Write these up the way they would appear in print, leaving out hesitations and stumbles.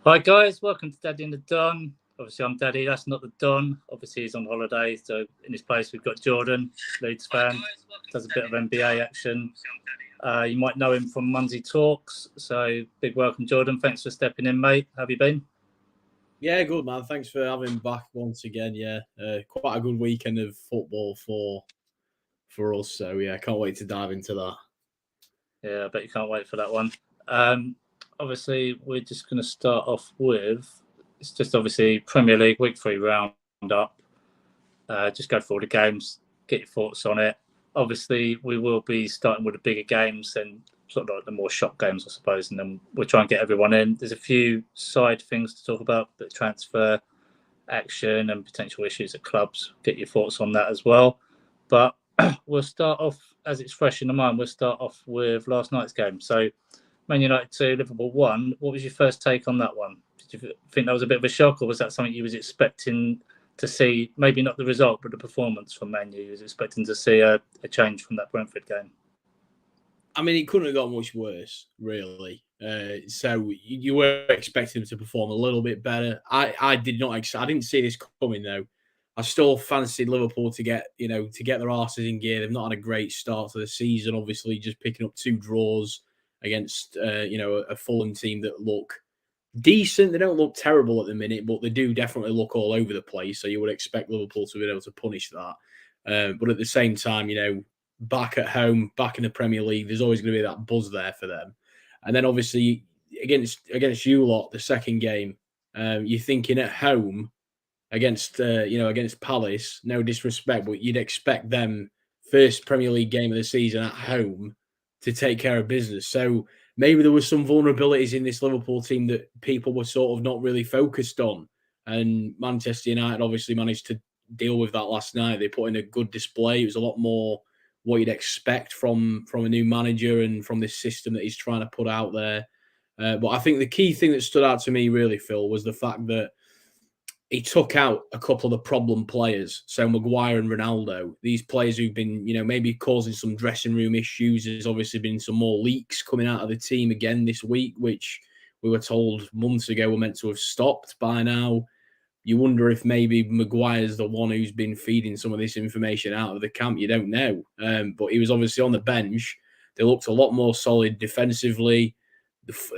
Hi guys, welcome to Daddy and the Don. Obviously, I'm Daddy. That's not the Don. Obviously, he's on holiday, so in his place we've got Jordan, Leeds fan. Does a bit of NBA action. You might know him from Monday Talks. So big welcome, Jordan. Thanks for stepping in, mate. How have you been? Yeah, good man. Thanks for having me back once again. Yeah, quite a good weekend of football for us. So yeah, can't wait to dive into that. Yeah, I bet you can't wait for that one. Obviously, we're just going to start off with it's just obviously Premier League Week 3 roundup. Just go through all the games, get your thoughts on it. Obviously, we will be starting with the bigger games and sort of like the more shock games, I suppose, and then we'll try and get everyone in. There's a few side things to talk about, the transfer action and potential issues at clubs. Get your thoughts on that as well. But we'll start off, as it's fresh in the mind, we'll start off with last night's game. So, Man United 2, Liverpool 1. What was your first take on that one? Did you think that was a bit of a shock, or was that something you was expecting to see? Maybe not the result, but the performance from Man U. You was expecting to see a change from that Brentford game. I mean, it couldn't have got much worse, really. So you were expecting them to perform a little bit better. I did not. I didn't see this coming though. I still fancied Liverpool to get their arses in gear. They've not had a great start to the season. Obviously, just picking up 2 draws against a Fulham team that look decent. They don't look terrible at the minute, but they do definitely look all over the place. So you would expect Liverpool to be able to punish that. But at the same time, back at home, back in the Premier League, there's always going to be that buzz there for them. And then obviously against you lot, the second game, you're thinking at home against Palace. No disrespect, but you'd expect them first Premier League game of the season at home to take care of business. So maybe there was some vulnerabilities in this Liverpool team that people were sort of not really focused on. And Manchester United obviously managed to deal with that last night. They put in a good display. It was a lot more what you'd expect from a new manager and from this system that he's trying to put out there. But I think the key thing that stood out to me really, Phil, was the fact that he took out a couple of the problem players. So Maguire and Ronaldo, these players who've been, maybe causing some dressing room issues. There's obviously been some more leaks coming out of the team again this week, which we were told months ago were meant to have stopped by now. You wonder if maybe Maguire's the one who's been feeding some of this information out of the camp. You don't know. But he was obviously on the bench. They looked a lot more solid defensively.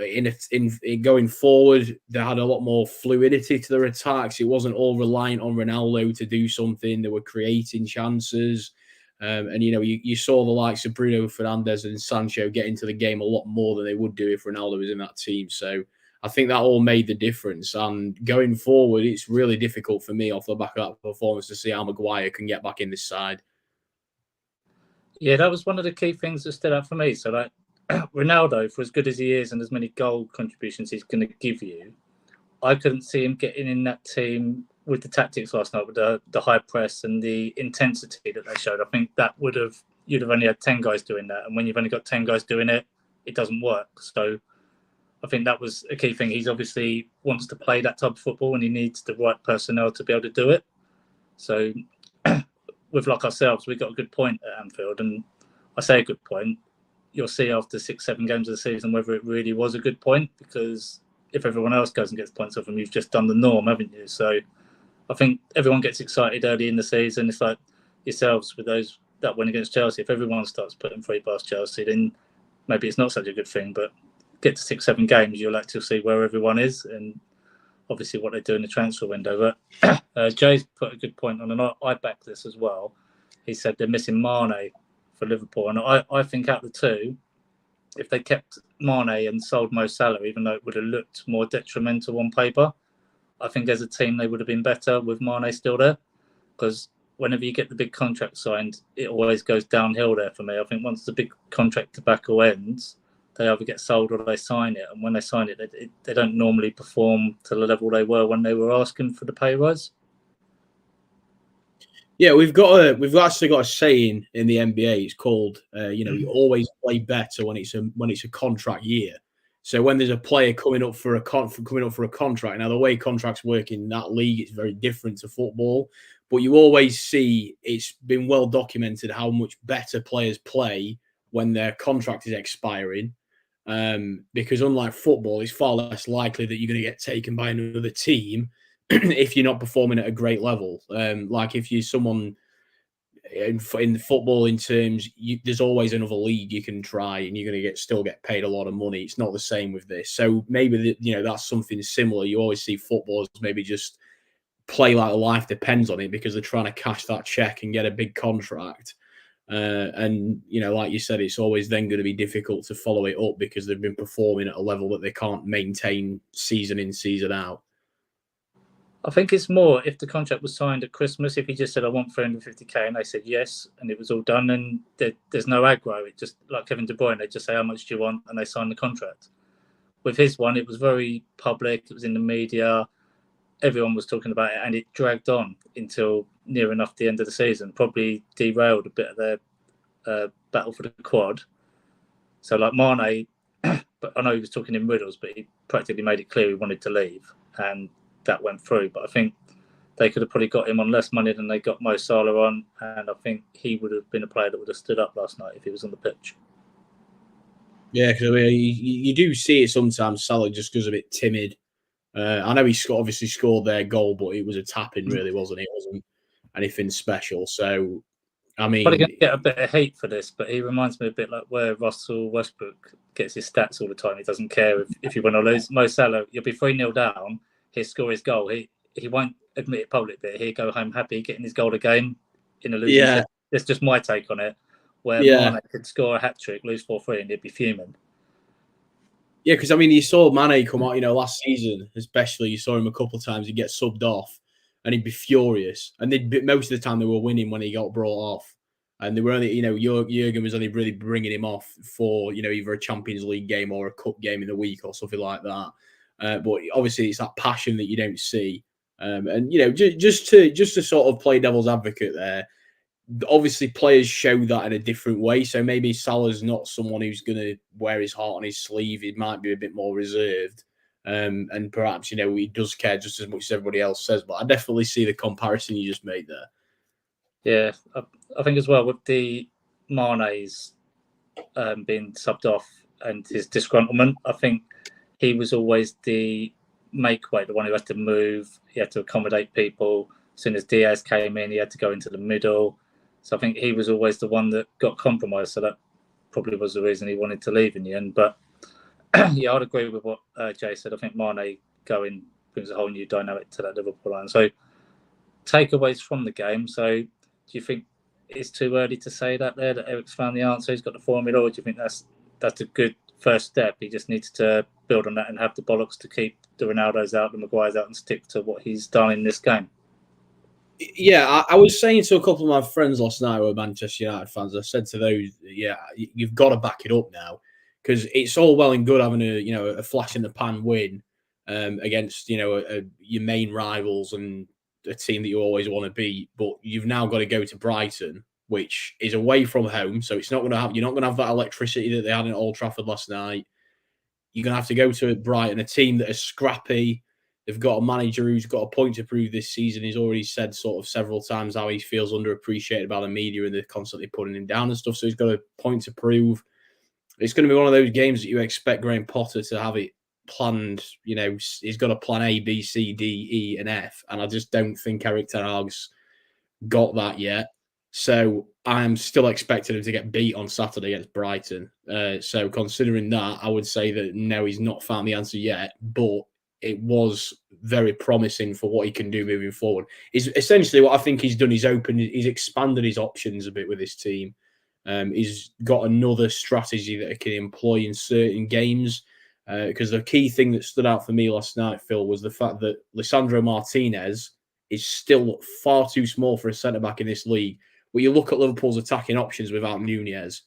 In going forward, they had a lot more fluidity to their attacks. It wasn't all reliant on Ronaldo to do something. They were creating chances. And, you saw the likes of Bruno Fernandes and Sancho get into the game a lot more than they would do if Ronaldo was in that team. So I think that all made the difference. And going forward, it's really difficult for me off the back of that performance to see how Maguire can get back in this side. Yeah, that was one of the key things that stood out for me. So, like, Ronaldo, for as good as he is and as many goal contributions he's going to give you, I couldn't see him getting in that team with the tactics last night, with the high press and the intensity that they showed. I think that you'd have only had 10 guys doing that. And when you've only got 10 guys doing it, it doesn't work. So I think that was a key thing. He's obviously wants to play that type of football and he needs the right personnel to be able to do it. So with like ourselves, we got a good point at Anfield. And I say a good point. You'll see after 6-7 games of the season whether it really was a good point, because if everyone else goes and gets points off them, you've just done the norm, haven't you? So I think everyone gets excited early in the season. It's like yourselves with those that win against Chelsea. If everyone starts putting 3 past Chelsea, then maybe it's not such a good thing. But get to 6-7 games, you'll actually see where everyone is and obviously what they do in the transfer window. But Jay's put a good point on, and I back this as well. He said they're missing Mane for Liverpool, and I think out of the two, if they kept Mane and sold Mo Salah, even though it would have looked more detrimental on paper, I think as a team they would have been better with Mane still there. Because whenever you get the big contract signed, it always goes downhill there for me. I think once the big contract tobacco ends, they either get sold or they sign it. And when they sign it, they don't normally perform to the level they were when they were asking for the pay rise. Yeah, we've actually got a saying in the NBA. It's called, you always play better when it's a contract year. So when there's a player coming up for a contract, now the way contracts work in that league, it's very different to football. But you always see, it's been well documented how much better players play when their contract is expiring. Because unlike football, it's far less likely that you're going to get taken by another team if you're not performing at a great level. Like if you're someone in football, in terms, there's always another league you can try, and you're going to still get paid a lot of money. It's not the same with this. So maybe that's something similar. You always see footballers maybe just play like life depends on it because they're trying to cash that check and get a big contract. And like you said, it's always then going to be difficult to follow it up because they've been performing at a level that they can't maintain season in, season out. I think it's more if the contract was signed at Christmas, if he just said, I want 350k, and they said yes, and it was all done, and there's no aggro. It just, like Kevin De Bruyne, they just say, how much do you want? And they sign the contract. With his one, it was very public. It was in the media. Everyone was talking about it, and it dragged on until near enough the end of the season. Probably derailed a bit of their battle for the quad. So like Mane, but I know he was talking in riddles, but he practically made it clear he wanted to leave, and that went through. But I think they could have probably got him on less money than they got Mo Salah on, and I think he would have been a player that would have stood up last night if he was on the pitch. Yeah, because you do see it sometimes. Salah just goes a bit timid. I know he obviously scored their goal, but it was a tap-in, really, wasn't it? It wasn't anything special. So, I mean, probably going to get a bit of hate for this, but he reminds me a bit like where Russell Westbrook gets his stats all the time. He doesn't care if you win or lose. Mo Salah, you'll be 3-0 down, he'll score his goal. He won't admit it publicly, but he'll go home happy getting his goal a game in a losing set. That's just my take on it. Where Mane could score a hat-trick, lose 4-3, and he'd be fuming. Yeah, because, I mean, you saw Mane come out, last season, especially. You saw him a couple of times. He'd get subbed off, and he'd be furious. And most of the time they were winning when he got brought off. And they were only, Jurgen was only really bringing him off for, either a Champions League game or a cup game in the week or something like that. But obviously, it's that passion that you don't see. And just to sort of play devil's advocate there, obviously players show that in a different way. So maybe Salah's not someone who's going to wear his heart on his sleeve. He might be a bit more reserved. And perhaps, he does care just as much as everybody else says. But I definitely see the comparison you just made there. Yeah, I think as well with the Mane's being subbed off and his disgruntlement, I think he was always the make weight, the one who had to move. He had to accommodate people. As soon as Diaz came in, he had to go into the middle. So I think he was always the one that got compromised. So that probably was the reason he wanted to leave in the end. But yeah, I'd agree with what Jay said. I think Mane going brings a whole new dynamic to that Liverpool line. So takeaways from the game. So do you think it's too early to say that Eric's found the answer? He's got the formula, or do you think that's a good first step? He just needs to build on that and have the bollocks to keep the Ronaldos out, the Maguires out, and stick to what he's done in this game. Yeah, I was saying to a couple of my friends last night who are Manchester United fans, I said to those, you've got to back it up now, because it's all well and good having a flash in the pan win against your main rivals and a team that you always want to beat, but you've now got to go to Brighton, which is away from home, so you're not going to have that electricity that they had at Old Trafford last night. You're going to have to go to Brighton, a team that is scrappy. They've got a manager who's got a point to prove this season. He's already said sort of several times how he feels underappreciated by the media and they're constantly putting him down and stuff. So he's got a point to prove. It's going to be one of those games that you expect Graham Potter to have it planned. He's got a plan A, B, C, D, E, and F. And I just don't think Eric Ten Hag's got that yet. So I'm still expecting him to get beat on Saturday against Brighton. So considering that, I would say that no, he's not found the answer yet. But it was very promising for what he can do moving forward. Is essentially what I think he's done. He's expanded his options a bit with his team. He's got another strategy that he can employ in certain games. Because the key thing that stood out for me last night, Phil, was the fact that Lisandro Martinez is still far too small for a centre-back in this league. When you look at Liverpool's attacking options without Nunez,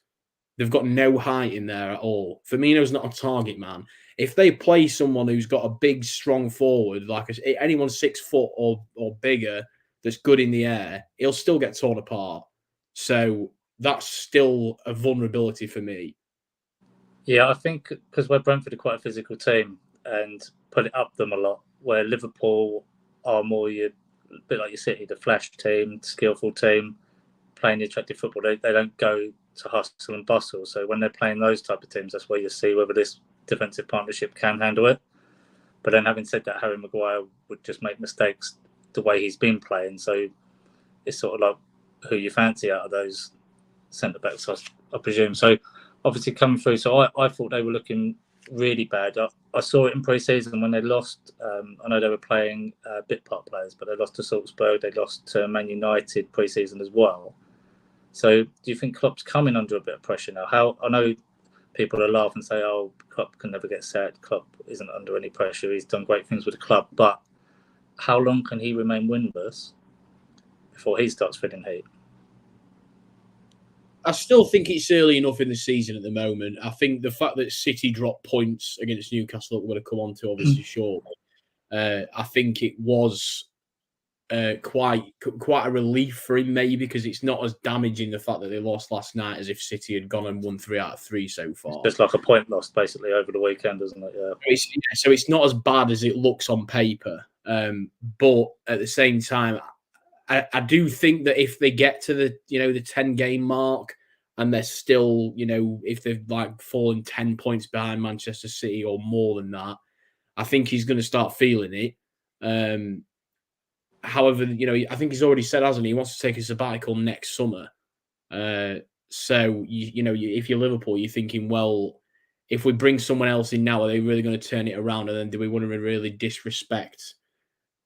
they've got no height in there at all. Firmino's not a target man. If they play someone who's got a big, strong forward, like anyone 6 foot or bigger that's good in the air, he'll still get torn apart. So that's still a vulnerability for me. Yeah, I think because we're Brentford are quite a physical team and put it up them a lot, where Liverpool are more a bit like your City, the flash team, skillful team, playing the attractive football. They don't go to hustle and bustle. So when they're playing those type of teams, that's where you see whether this defensive partnership can handle it. But then having said that, Harry Maguire would just make mistakes the way he's been playing. So it's sort of like who you fancy out of those centre-backs, I presume. So obviously coming through, so I thought they were looking really bad. I saw it in pre-season when they lost. I know they were playing bit part players, but they lost to Salzburg. They lost to Man United pre-season as well. So do you think Klopp's coming under a bit of pressure now? I know people will laugh and say, "Oh, Klopp can never get sacked. Klopp isn't under any pressure. He's done great things with the club." But how long can he remain winless before he starts feeling heat? I still think it's early enough in the season at the moment. I think the fact that City dropped points against Newcastle, that we're going to come on to obviously shortly, I think it was quite a relief for him, maybe, because it's not as damaging the fact that they lost last night as if City had gone and won 3 out of 3 so far. It's just like a point lost basically over the weekend, isn't it? Yeah. So it's not as bad as it looks on paper, but at the same time, I do think that if they get to the 10-game mark and they're still, if they've like fallen 10 points behind Manchester City or more than that, I think he's going to start feeling it. However, I think he's already said, hasn't he? He wants to take a sabbatical next summer. So if you're Liverpool, you're thinking, well, if we bring someone else in now, are they really going to turn it around? And then do we want to really disrespect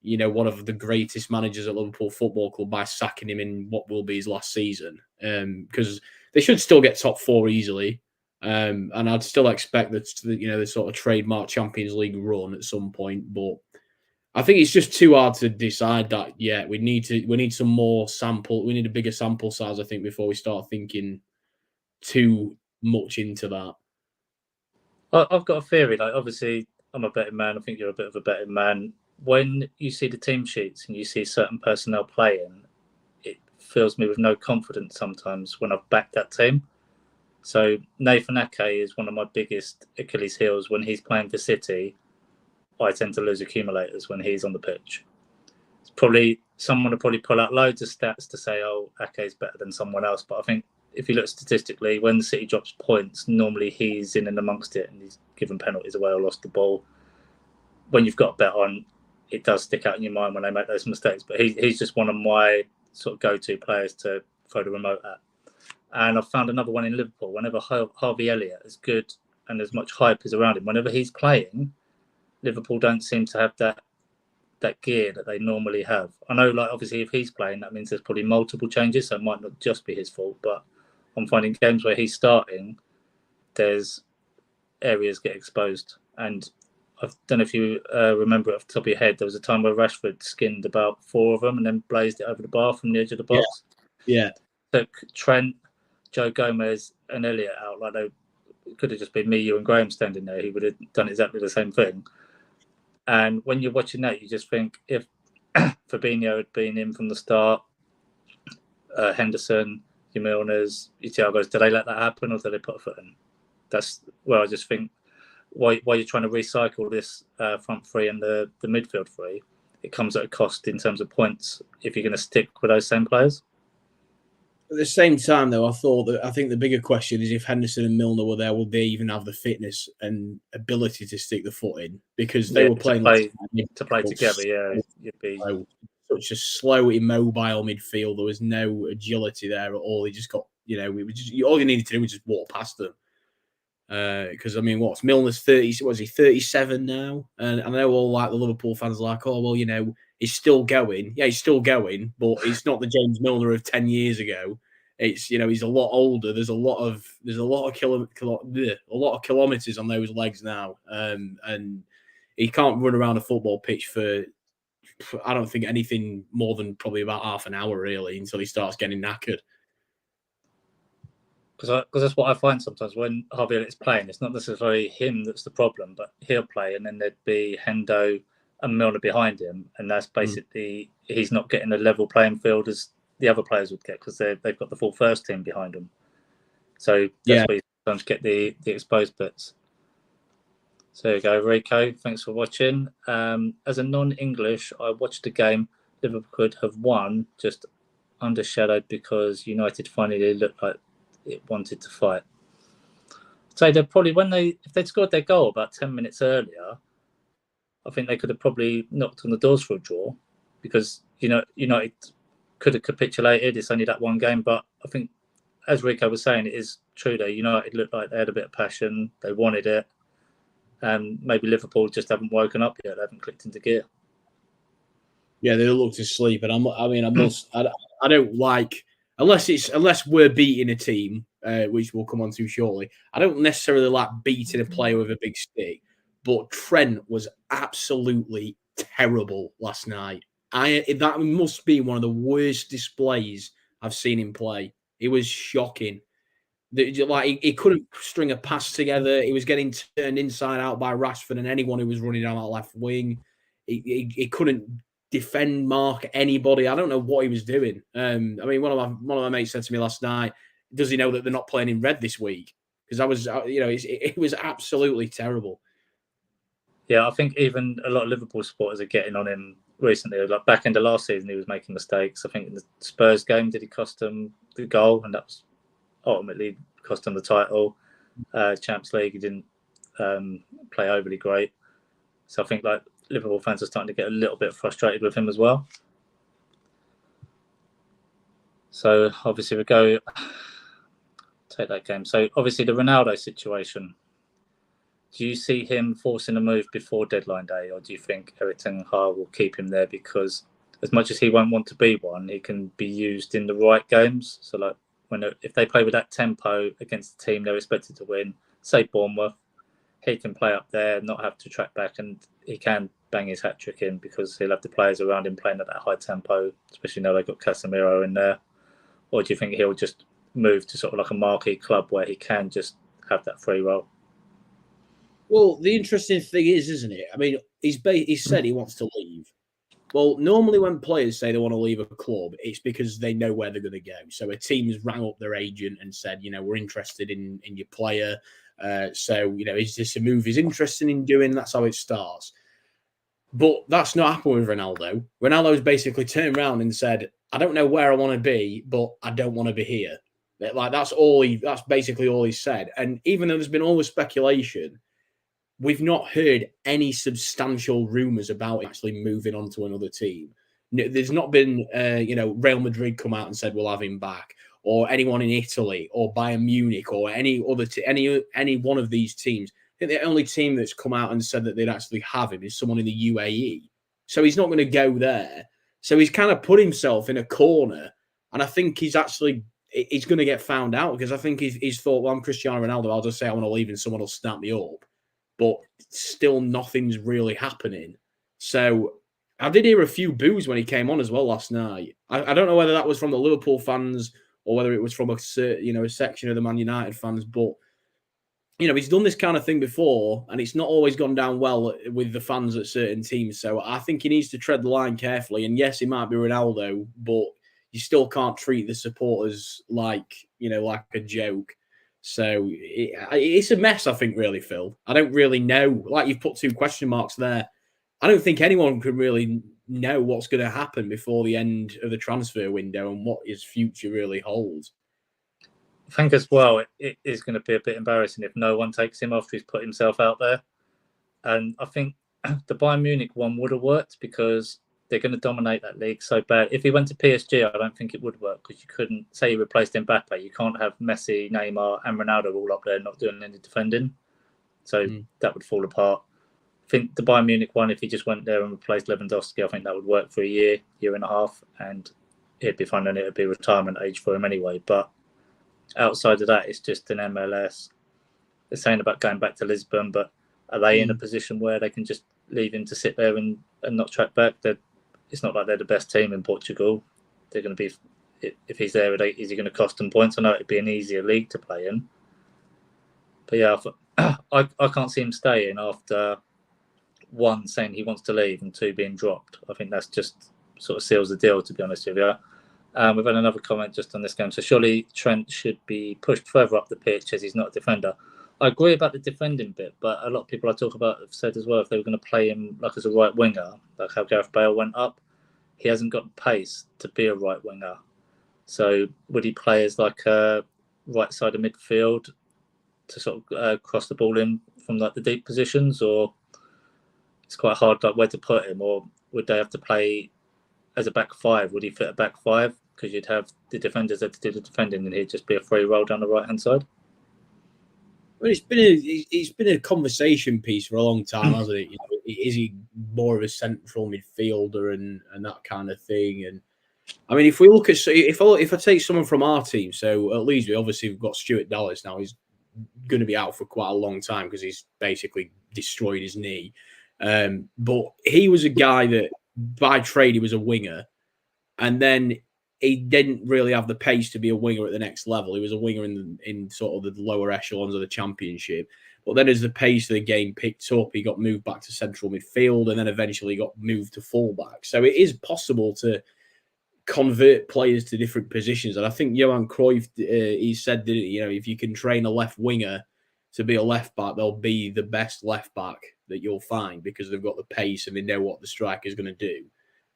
one of the greatest managers at Liverpool Football Club by sacking him in what will be his last season? Because they should still get top 4 easily. And I'd still expect that the sort of trademark Champions League run at some point. But I think it's just too hard to decide that yet. We need some more sample. We need a bigger sample size, I think, before we start thinking too much into that. I've got a theory. Like, obviously, I'm a betting man. I think you're a bit of a betting man. When you see the team sheets and you see certain personnel playing, it fills me with no confidence sometimes when I've backed that team. So Nathan Ake is one of my biggest Achilles heels. When he's playing for City, I tend to lose accumulators when he's on the pitch. It's probably someone will probably pull out loads of stats to say, "Oh, Ake is better than someone else." But I think if you look statistically, when City drops points, normally he's in and amongst it, and he's given penalties away or lost the ball. When you've got a bet on, it does stick out in your mind when they make those mistakes. But he's just one of my sort of go-to players to throw the remote at. And I've found another one in Liverpool. Whenever Harvey Elliott is good and as much hype is around him, whenever he's playing, Liverpool don't seem to have that gear that they normally have. I know, like, obviously, if he's playing, that means there's probably multiple changes, so it might not just be his fault. But I'm finding games where he's starting, there's areas get exposed. And I don't know if you remember it off the top of your head, there was a time where Rashford skinned about 4 of them and then blazed it over the bar from the edge of the box. Yeah. Took Trent, Joe Gomez, and Elliott out. Like, it could have just been me, you, and Graham standing there. He would have done exactly the same thing. And when you're watching that, you just think, if Fabinho had been in from the start, Henderson, your Milners, your Thiagos, did they let that happen or did they put a foot in? That's where I just think, while you're trying to recycle this front three and the midfield three, it comes at a cost in terms of points if you're going to stick with those same players. At the same time, though, I think the bigger question is if Henderson and Milner were there, would they even have the fitness and ability to stick the foot in? Because they were playing to play together. Yeah, you'd be such a slow, immobile midfield. There was no agility there at all. He just got, all you needed to do was just walk past them. Because what's Milner's 30? Was he 37 now? And I know all like the Liverpool fans are like, oh well, he's still going. Yeah, he's still going, but it's not the James Milner of 10 years ago. It's he's a lot older. There's a lot of kilometers on those legs now, and he can't run around a football pitch for, I don't think, anything more than probably about half an hour really until he starts getting knackered. Because that's what I find sometimes when Harvey Elliott's playing. It's not necessarily him that's the problem, but he'll play and then there'd be Hendo and Milner behind him, and that's basically he's not getting a level playing field as the other players would get because they've got the full first team behind them. So that's where you sometimes get the exposed bits. So there you go, Rico. Thanks for watching. As a non-English, I watched the game. Liverpool could have won, just undershadowed because United finally looked like it wanted to fight. So they're probably if they'd scored their goal about 10 minutes earlier, I think they could have probably knocked on the doors for a draw, because United could have capitulated. It's only that one game, but I think, as Rico was saying, it is true that United looked like they had a bit of passion. They wanted it, and maybe Liverpool just haven't woken up yet. They haven't clicked into gear. Yeah, they looked asleep, and I don't like, unless we're beating a team, which we'll come on to shortly. I don't necessarily like beating a player with a big stick, but Trent was absolutely terrible last night. That must be one of the worst displays I've seen him play. It was shocking. Like, he couldn't string a pass together. He was getting turned inside out by Rashford and anyone who was running down that left wing. He couldn't defend, mark anybody. I don't know what he was doing. I mean, one of my mates said to me last night, "Does he know that they're not playing in red this week?" Because it was absolutely terrible. Yeah, I think even a lot of Liverpool supporters are getting on him recently. Like back in the last season, he was making mistakes. I think in the Spurs game, did he cost them the goal, and that was ultimately cost them the title. Champions League, he didn't play overly great. So I think like Liverpool fans are starting to get a little bit frustrated with him as well. So obviously we go take that game. So obviously the Ronaldo situation. Do you see him forcing a move before deadline day, or do you think Erik ten Hag will keep him there because, as much as he won't want to be one, he can be used in the right games? So like if they play with that tempo against the team they're expected to win, say Bournemouth, he can play up there, not have to track back, and he can bang his hat trick in because he'll have the players around him playing at that high tempo, especially now they've got Casemiro in there. Or do you think he'll just move to sort of like a marquee club where he can just have that free roll? Well, the interesting thing is, isn't it? I mean, he said he wants to leave. Well, normally when players say they want to leave a club, it's because they know where they're going to go. So a team's rang up their agent and said, we're interested in your player. So, is this a move he's interested in doing? That's how it starts. But that's not happened with Ronaldo. Ronaldo's basically turned around and said, I don't know where I want to be, but I don't want to be here. Like, that's basically all he said. And even though there's been all the speculation, we've not heard any substantial rumours about actually moving on to another team. There's not been, Real Madrid come out and said we'll have him back, or anyone in Italy, or Bayern Munich, or any other any one of these teams. I think the only team that's come out and said that they'd actually have him is someone in the UAE. So he's not going to go there. So he's kind of put himself in a corner, and I think he's going to get found out, because I think he's thought, well, I'm Cristiano Ronaldo, I'll just say I want to leave and someone will snap me up. But still nothing's really happening. So I did hear a few boos when he came on as well last night. I don't know whether that was from the Liverpool fans or whether it was from a section of the Man United fans, but he's done this kind of thing before, and it's not always gone down well with the fans at certain teams. So I think he needs to tread the line carefully. And yes, it might be Ronaldo, but you still can't treat the supporters like a joke. So it's a mess, I think, really, Phil. I don't really know. Like, you've put 2 question marks there. I don't think anyone can really know what's going to happen before the end of the transfer window and what his future really holds. I think as well, it is going to be a bit embarrassing if no one takes him after he's put himself out there. And I think the Bayern Munich one would have worked because they're going to dominate that league so bad. If he went to PSG, I don't think it would work, because you couldn't say you replaced Mbappe. You can't have Messi, Neymar, and Ronaldo all up there not doing any defending. So that would fall apart. I think the Bayern Munich one, if he just went there and replaced Lewandowski, I think that would work for a year and a half, and it'd be fine, and it'd be retirement age for him anyway. But outside of that, it's just an MLS. They're saying about going back to Lisbon, but are they in a position where they can just leave him to sit there and not track back? It's not like they're the best team in Portugal. They're going to be, if he's there, is he going to cost them points? I know it'd be an easier league to play in. But yeah, I can't see him staying after 1, saying he wants to leave, and 2, being dropped. I think that's just sort of seals the deal, to be honest with you. We've had another comment just on this game. So surely Trent should be pushed further up the pitch as he's not a defender. I agree about the defending bit, but a lot of people I talk about have said as well, if they were going to play him like as a right winger, like how Gareth Bale went up, he hasn't got the pace to be a right winger. So would he play as like a right side of midfield to sort of cross the ball in from like the deep positions, or it's quite hard like where to put him, or would they have to play as a back five? Would he fit a back five? Because you'd have the defenders that do the defending, and he'd just be a free roll down the right hand side. Well, it's been a conversation piece for a long time, hasn't it? You know, is he more of a central midfielder and that kind of thing? And I mean, if we look at if I take someone from our team, so at Leeds, we've got Stuart Dallas now. He's going to be out for quite a long time because he's basically destroyed his knee. But he was a guy that by trade he was a winger, and then he didn't really have the pace to be a winger at the next level. He was a winger in sort of the lower echelons of the Championship. But then as the pace of the game picked up, he got moved back to central midfield and then eventually got moved to fullback. So it is possible to convert players to different positions. And I think Johan Cruyff, he said that, you know, if you can train a left winger to be a left back, they'll be the best left back that you'll find because they've got the pace and they know what the striker is going to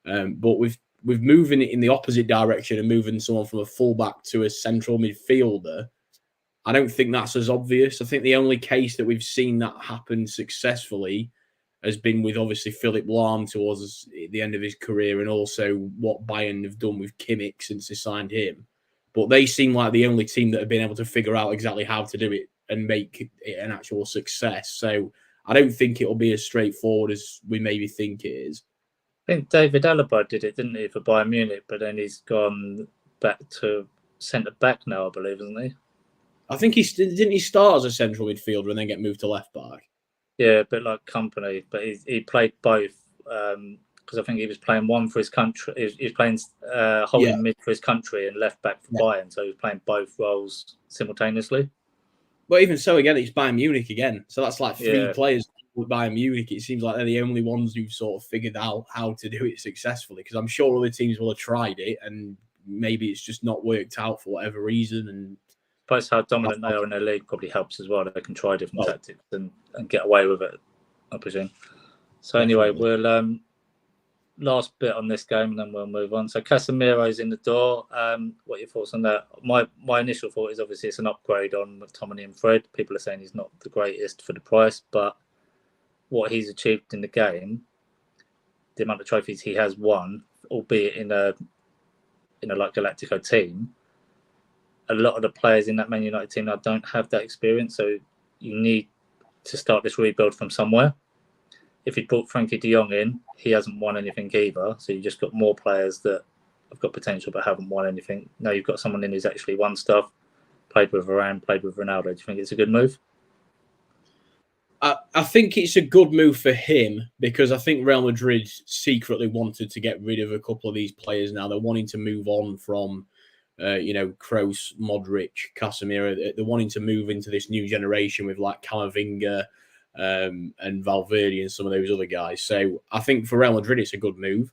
do. But with moving it in the opposite direction and moving someone from a fullback to a central midfielder, I don't think that's as obvious. I think the only case that we've seen that happen successfully has been with obviously Philipp Lahm towards the end of his career and also what Bayern have done with Kimmich since they signed him. But they seem like the only team that have been able to figure out exactly how to do it and make it an actual success. So I don't think it'll be as straightforward as we maybe think it is. I think David Alaba did it, didn't he, for Bayern Munich? But then he's gone back to centre back now, I believe, isn't he? I think didn't he start as a central midfielder and then get moved to left back? Yeah, a bit like Company, but he played both because I think he was playing one for his country. He was playing holding mid for his country and left back for Bayern, so he was playing both roles simultaneously. But even so, again, it's Bayern Munich again. So that's like three players with Bayern Munich. It seems like they're the only ones who've sort of figured out how to do it successfully. Because I'm sure other teams will have tried it, and maybe it's just not worked out for whatever reason. And I suppose how dominant they are in their league probably helps as well. They can try different tactics and get away with it, I presume. So anyway, we'll last bit on this game and then we'll move on. So Casemiro's in the door. What are your thoughts on that? My initial thought is obviously it's an upgrade on McTominay and Fred. People are saying he's not the greatest for the price, but what he's achieved in the game, the amount of trophies he has won, albeit in a like Galactico team, a lot of the players in that Man United team now don't have that experience. So you need to start this rebuild from somewhere. If you brought Frankie de Jong in, he hasn't won anything either. So you just got more players that have got potential but haven't won anything. Now you've got someone in who's actually won stuff, played with Varane, played with Ronaldo. Do you think it's a good move? I think it's a good move for him because I think Real Madrid secretly wanted to get rid of a couple of these players now. They're wanting to move on from, Kroos, Modric, Casemiro. They're wanting to move into this new generation with like Camavinga and Valverde and some of those other guys. So I think for Real Madrid, it's a good move.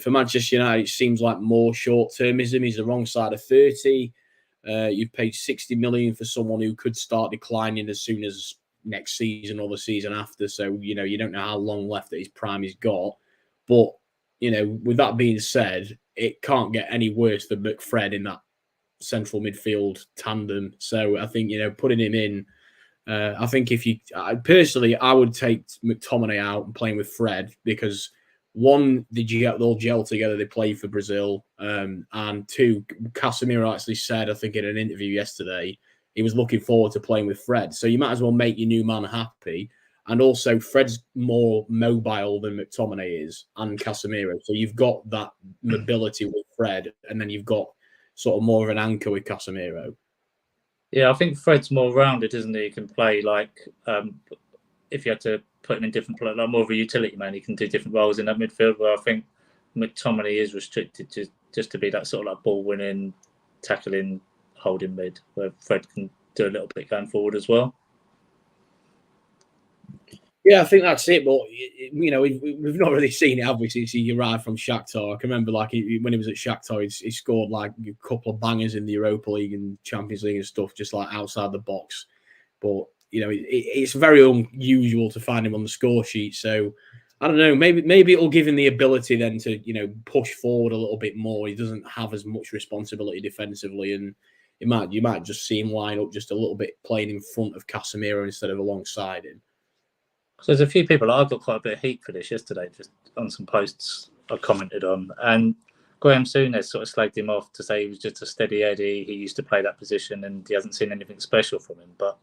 For Manchester United, it seems like more short-termism. He's the wrong side of 30. You've paid 60 million for someone who could start declining as soon as next season or the season after. So, you don't know how long left that his prime he's got. But, with that being said, it can't get any worse than McFred in that central midfield tandem. So I think, putting him in, I think personally, I would take McTominay out and playing with Fred because one, they'll gel together. They play for Brazil. And two, Casemiro actually said, I think in an interview yesterday, he was looking forward to playing with Fred. So you might as well make your new man happy. And also, Fred's more mobile than McTominay is and Casemiro. So you've got that mobility with Fred, and then you've got sort of more of an anchor with Casemiro. Yeah, I think Fred's more rounded, isn't he? He can play like if you had to put him in different, like more of a utility man, he can do different roles in that midfield. Where I think McTominay is restricted to just to be that sort of like ball winning, tackling, holding mid, where Fred can do a little bit going forward as well. Yeah, I think that's it. But we've not really seen it, have we, since he arrived from Shakhtar? I can remember, when he was at Shakhtar, he scored like a couple of bangers in the Europa League and Champions League and stuff, just like outside the box. But it's very unusual to find him on the score sheet. So I don't know. Maybe it'll give him the ability then to push forward a little bit more. He doesn't have as much responsibility defensively, and you might just see him line up just a little bit, playing in front of Casemiro instead of alongside him. So there's a few people I got quite a bit of heat for this yesterday, just on some posts I commented on, and Graham Souness sort of slagged him off to say he was just a steady Eddie. He used to play that position, and he hasn't seen anything special from him. But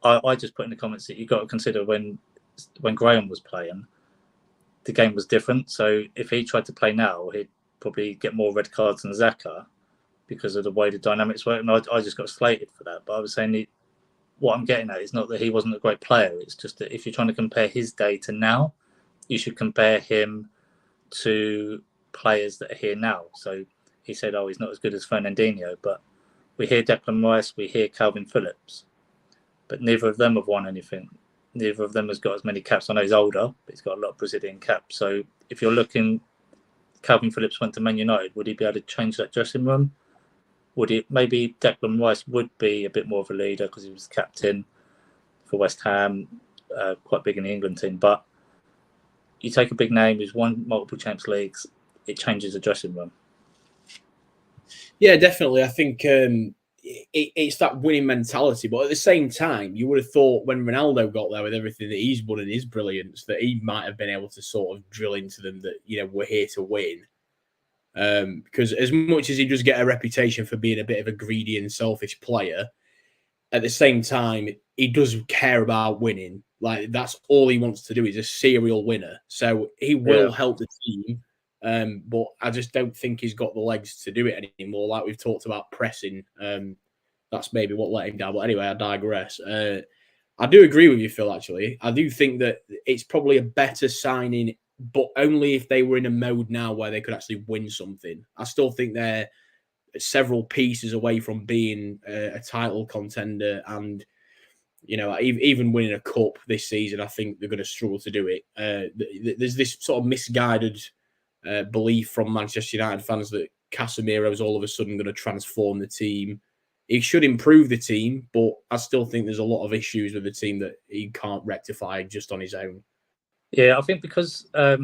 I just put in the comments that you've got to consider when Graham was playing, the game was different. So if he tried to play now, he'd probably get more red cards than Xhaka because of the way the dynamics work. And I just got slated for that. But I was saying what I'm getting at is not that he wasn't a great player. It's just that if you're trying to compare his day to now, you should compare him to players that are here now. So he said, he's not as good as Fernandinho, but we hear Declan Rice, we hear Calvin Phillips, but neither of them have won anything. Neither of them has got as many caps. I know he's older, but he's got a lot of Brazilian caps. So if you're looking, Calvin Phillips went to Man United, would he be able to change that dressing room? Would he? Maybe Declan Rice would be a bit more of a leader because he was captain for West Ham, quite big in the England team. But you take a big name who's won multiple Champions Leagues, it changes the dressing room. Yeah, definitely. I think it's that winning mentality. But at the same time, you would have thought when Ronaldo got there with everything that he's won and his brilliance, that he might have been able to sort of drill into them that, we're here to win. Because as much as he does get a reputation for being a bit of a greedy and selfish player, at the same time, he does care about winning. Like, that's all he wants to do. He's a serial winner. So he will help the team. But I just don't think he's got the legs to do it anymore. Like we've talked about pressing. That's maybe what let him down. But anyway, I digress. I do agree with you, Phil, actually. I do think that it's probably a better signing, but only if they were in a mode now where they could actually win something. I still think they're several pieces away from being a title contender, and even winning a cup this season. I think they're going to struggle to do it. There's this sort of misguided belief from Manchester United fans that Casemiro is all of a sudden going to transform the team. He should improve the team, but I still think there's a lot of issues with the team that he can't rectify just on his own. Yeah, I think because a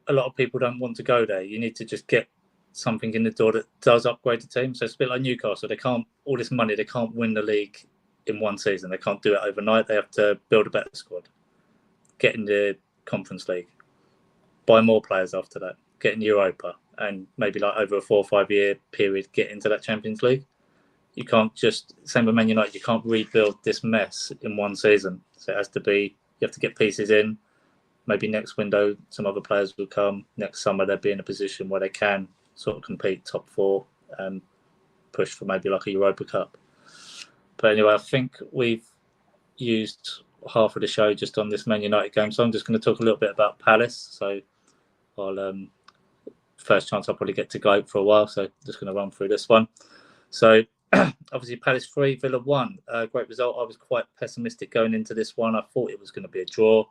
lot of people don't want to go there, you need to just get something in the door that does upgrade the team. So it's a bit like Newcastle. They can't, all this money, they can't win the league in one season. They can't do it overnight. They have to build a better squad, get in the Conference League, buy more players after that, get in Europa, and maybe like over a 4 or 5 year period, get into that Champions League. You can't just, same with Man United, you can't rebuild this mess in one season. So it has to be, you have to get pieces in. Maybe next window, some other players will come. Next summer, they'll be in a position where they can sort of compete top 4 and push for maybe like a Europa Cup. But anyway, I think we've used half of the show just on this Man United game. So I'm just going to talk a little bit about Palace. So I'll first chance I'll probably get to go for a while. So just going to run through this one. So obviously Palace 3, Villa 1. Great result. I was quite pessimistic going into this one. I thought it was going to be a draw.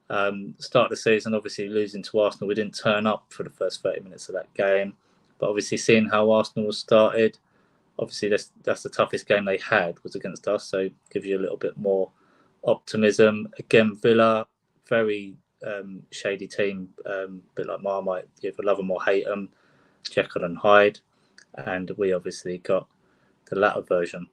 Start of the season, obviously losing to Arsenal, we didn't turn up for the first 30 minutes of that game. But obviously seeing how Arsenal was started, obviously that's the toughest game they had was against us. So gives you a little bit more optimism. Again, Villa, very shady team, a bit like Marmite. You either love them or hate them. Jekyll and Hyde. And we obviously got the latter version.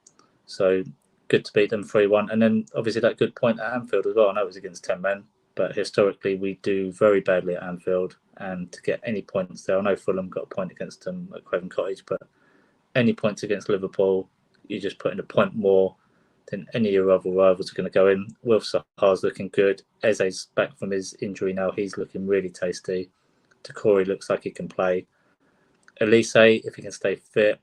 So good to beat them 3-1. And then obviously that good point at Anfield as well. I know it was against 10 men, but historically we do very badly at Anfield. And to get any points there, I know Fulham got a point against them at Craven Cottage, but any points against Liverpool, you just put in a point more than any of your other rivals are going to go in. Wilf Zaha's looking good. Eze's back from his injury now. He's looking really tasty. Decore looks like he can play. Elise, if he can stay fit,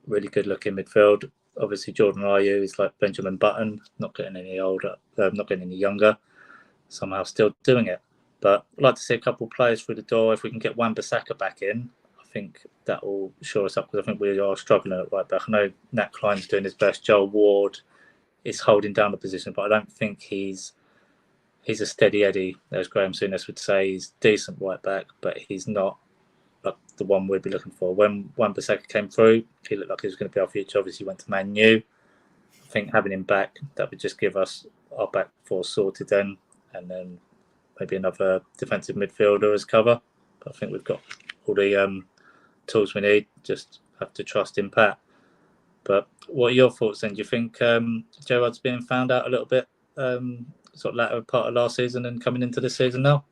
really good looking midfield. Obviously, Jordan Ayew is like Benjamin Button, not getting any older, not getting any younger. Somehow still doing it. But I'd like to see a couple of players through the door. If we can get Wan-Bissaka back in, I think that will shore us up because I think we are struggling at right back. I know Nat Klein's doing his best. Joel Ward is holding down the position, but I don't think he's a steady Eddie, as Graham Souness would say. He's decent right back, but he's not like the one we'd be looking for. When Wan-Bissaka came through, he looked like he was going to be our future. Obviously, he went to Man U. I think having him back, that would just give us our back four sorted then, and then maybe another defensive midfielder as cover. But I think we've got all the tools we need. Just have to trust in Pat. But what are your thoughts then? Do you think Gerrard's being found out a little bit, sort of latter part of last season and coming into this season now?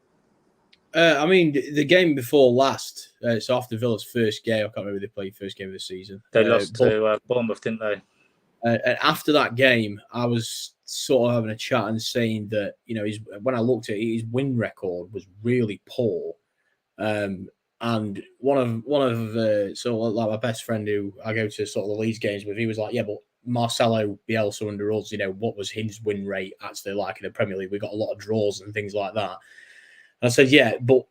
I mean, the game before last, so after Villa's first game, I can't remember if they played first game of the season. They lost to Bournemouth, didn't they? And after that game, I was sort of having a chat and saying that, when I looked at it, his win record was really poor. And one of like my best friend who I go to sort of the Leeds games with, he was like, yeah, but Marcelo Bielsa under us, what was his win rate actually like in the Premier League? We got a lot of draws and things like that. And I said, yeah, but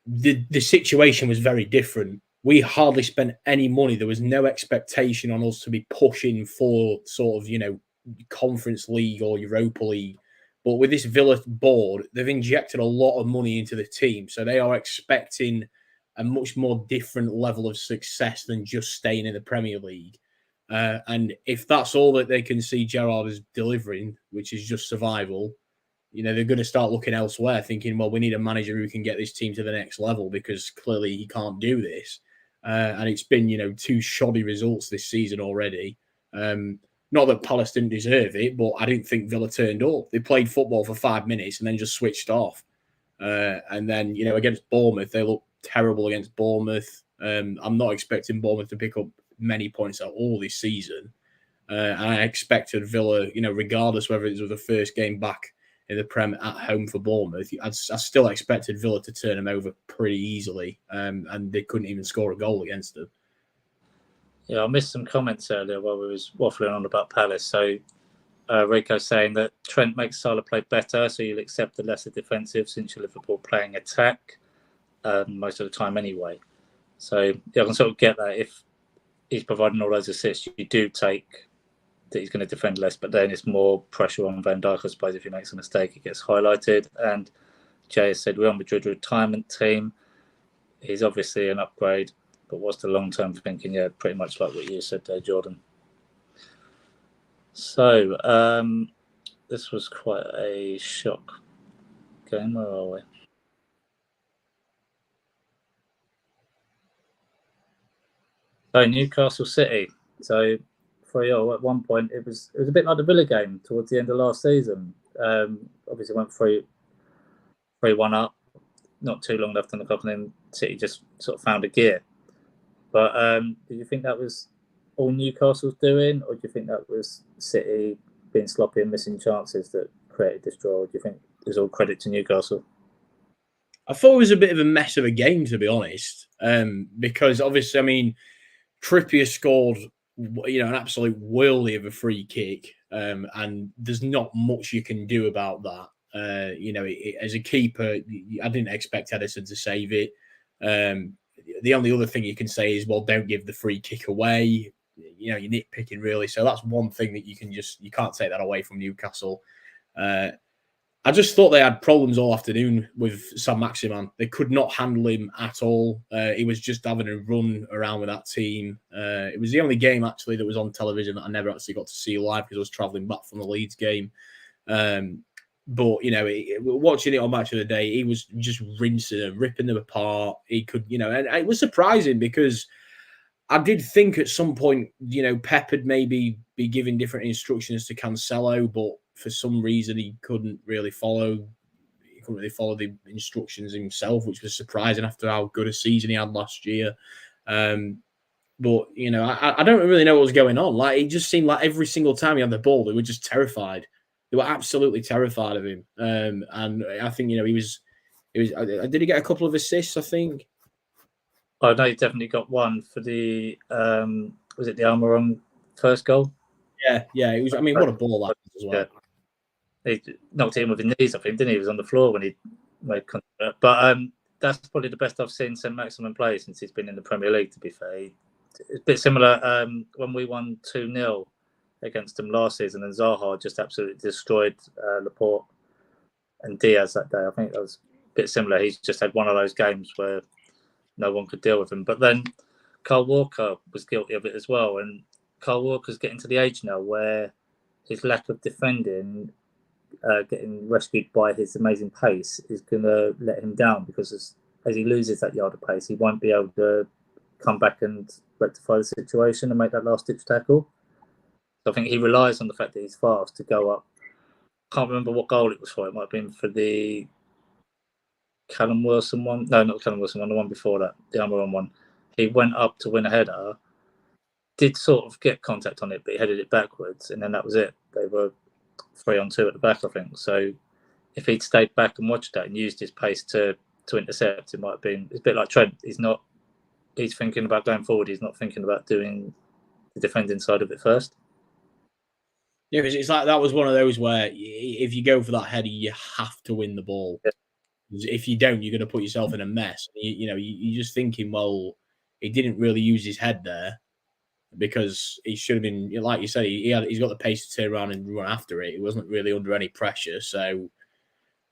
the situation was very different. We hardly spent any money. There was no expectation on us to be pushing for sort of, Conference League or Europa League. But with this Villa board, they've injected a lot of money into the team. So they are expecting a much more different level of success than just staying in the Premier League. And if that's all that they can see Gerrard as delivering, which is just survival, they're going to start looking elsewhere, thinking, well, we need a manager who can get this team to the next level because clearly he can't do this. And it's been, 2 shoddy results this season already. Not that Palace didn't deserve it, but I didn't think Villa turned up. They played football for 5 minutes and then just switched off. And then, against Bournemouth, they looked terrible against Bournemouth. I'm not expecting Bournemouth to pick up many points at all this season. And I expected Villa, regardless whether it was the first game back in the Prem at home for Bournemouth, I still expected Villa to turn them over pretty easily, and they couldn't even score a goal against them. Yeah, I missed some comments earlier while we was waffling on about Palace. So Rico saying that Trent makes Salah play better, so you'll accept the lesser defensive since you're Liverpool playing attack most of the time anyway. So yeah, I can sort of get that. If he's providing all those assists, you do take that he's going to defend less, but then it's more pressure on Van Dijk, I suppose. If he makes a mistake, it gets highlighted. And Jay has said, Real Madrid retirement team. He's obviously an upgrade, but what's the long-term thinking? Yeah, pretty much like what you said there, Jordan. So, this was quite a shock game. Where are we? So, Newcastle City. So, 3-0 at one point. It was a bit like the Villa game towards the end of last season. Obviously went 3-1 up, not too long left on the clock, and then City just sort of found a gear. But do you think that was all Newcastle's doing, or do you think that was City being sloppy and missing chances that created this draw? Or do you think it was all credit to Newcastle? I thought it was a bit of a mess of a game, to be honest, because obviously, I mean, Trippier scored an absolute whirly of a free kick, and there's not much you can do about that. As a keeper, I didn't expect Ederson to save it. The only other thing you can say is, well, don't give the free kick away. You're nitpicking really. So that's one thing that you can't take that away from Newcastle. I just thought they had problems all afternoon with Saint-Maximin. They could not handle him at all. He was just having a run around with that team. It was the only game, actually, that was on television that I never actually got to see live because I was travelling back from the Leeds game. But, watching it on Match of the Day, he was just rinsing them, ripping them apart. He could, and it was surprising because I did think at some point, Pep would maybe be giving different instructions to Cancelo, but for some reason he couldn't really follow the instructions himself, which was surprising after how good a season he had last year. But I don't really know what was going on. Like, it just seemed like every single time he had the ball, they were just terrified. They were absolutely terrified of him. And I think he was. Did he get a couple of assists? I think. I know he definitely got one for the was it the Almiron first goal? Yeah. It was. I mean, what a ball that was as well. Yeah. He knocked him with his knees, I think, didn't he? He was on the floor when he made contact. But that's probably the best I've seen Saint-Maximin play since he's been in the Premier League, to be fair. It's a bit similar when we won 2-0 against them last season, and Zaha just absolutely destroyed Laporte and Diaz that day. I think that was a bit similar. He's just had one of those games where no one could deal with him. But then Kyle Walker was guilty of it as well. And Kyle Walker's getting to the age now where his lack of defending getting rescued by his amazing pace is going to let him down, because as he loses that yard of pace, he won't be able to come back and rectify the situation and make that last-ditch tackle. So I think he relies on the fact that he's fast to go up. Can't remember what goal it was for. It might have been for the Callum Wilson one. No, not Callum Wilson one, the one before that, the Almiron one. He went up to win a header, did sort of get contact on it, but he headed it backwards, and then that was it. They were 3-on-2 at the back, I think. So if he'd stayed back and watched that and used his pace to intercept, it might have been. It's a bit like Trent. He's thinking about going forward. He's not thinking about doing the defending side of it first. Yeah, it's like that was one of those where if you go for that header, you have to win the ball. Yeah. If you don't, you're going to put yourself in a mess. You're just thinking, well, he didn't really use his head there, because he should have been, like you say, he's got the pace to turn around and run after it. He wasn't really under any pressure. So,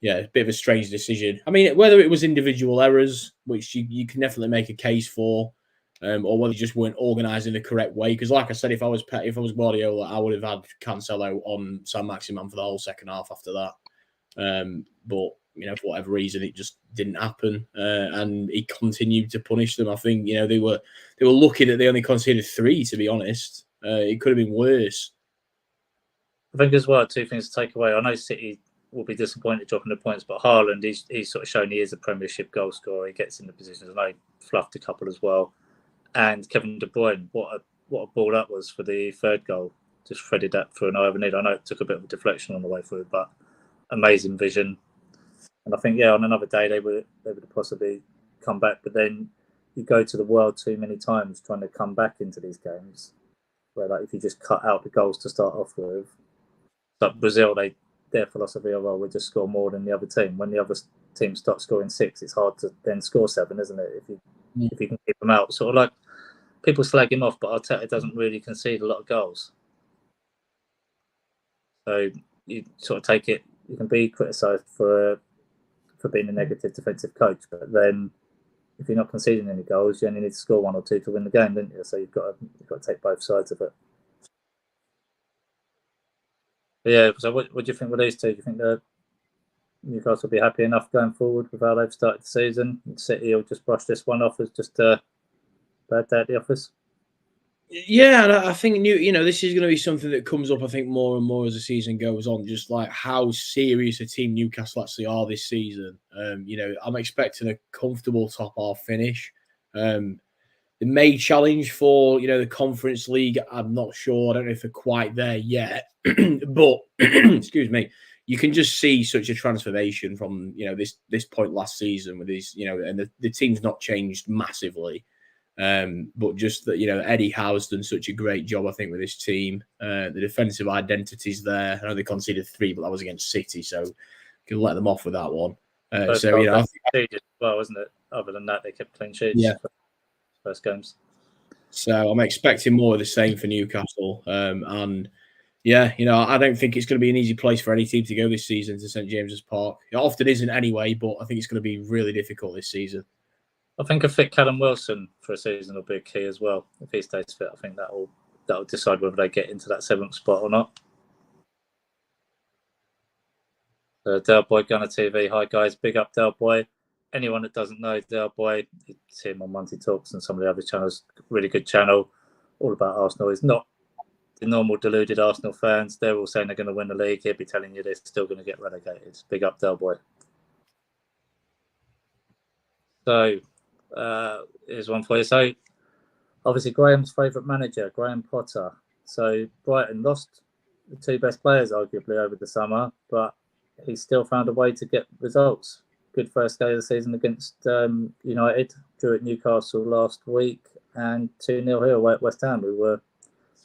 yeah, a bit of a strange decision. I mean, whether it was individual errors, which you can definitely make a case for, or whether they just weren't organised in the correct way. Because, like I said, if I was Guardiola, I would have had Cancelo on Saint-Maximin for the whole second half after that. But for whatever reason, it just didn't happen, and he continued to punish them. I think they were lucky that they only conceded 3. To be honest, it could have been worse. I think as well, 2 things to take away. I know City will be disappointed dropping the points, but Haaland, he's sort of shown he is a Premiership goal scorer. He gets in the positions. I know he fluffed a couple as well. And Kevin De Bruyne, what a ball that was for the third goal. Just threaded that through an eye of a needle. I know it took a bit of a deflection on the way through, but amazing vision. And I think, on another day they would have possibly come back. But then you go to the world too many times trying to come back into these games, where like if you just cut out the goals to start off with, like Brazil, their philosophy of, we'll just score more than the other team. When the other team starts scoring 6, it's hard to then score 7, isn't it? If you can keep them out. Sort of like people slag him off, but Arteta doesn't really concede a lot of goals. So you sort of take it. You can be criticised for being a negative defensive coach, but then if you're not conceding any goals, you only need to score 1 or 2 to win the game, don't you? So you've got to take both sides of it. But yeah. So what do you think with these two? Do you think that Newcastle will be happy enough going forward with how they've started the season? City will just brush this one off as just a bad day at the office? Yeah, and I think this is going to be something that comes up, I think, more and more as the season goes on. Just like how serious a team Newcastle actually are this season. I'm expecting a comfortable top half finish. The May challenge for the Conference League, I'm not sure. I don't know if they're quite there yet, but excuse me, you can just see such a transformation from this point last season with these and the team's not changed massively. But just that Eddie Howe's done such a great job, I think, with this team. The defensive identity's there. I know they conceded 3, but that was against City, so you can let them off with that one. I think, well, wasn't it? Other than that, they kept clean sheets. Yeah. For first games. So I'm expecting more of the same for Newcastle. And yeah, I don't think it's going to be an easy place for any team to go this season to St James's Park. It often isn't anyway, but I think it's going to be really difficult this season. I think a fit Callum Wilson for a season will be a key as well. If he stays fit, I think that'll decide whether they get into that 7th spot or not. Del Boy Gunner TV. Hi guys, big up Del Boy. Anyone that doesn't know Del Boy, you see him on Monty Talks and some of the other channels. Really good channel, all about Arsenal. He's not the normal deluded Arsenal fans. They're all saying they're going to win the league. He'll be telling you they're still going to get relegated. Big up Del Boy. So here's one for you. So obviously Graham's favourite manager, Graham Potter. So Brighton lost the 2 best players arguably over the summer, but he still found a way to get results. Good first day of the season against United, drew at Newcastle last week, and 2-0 here away at West Ham, who were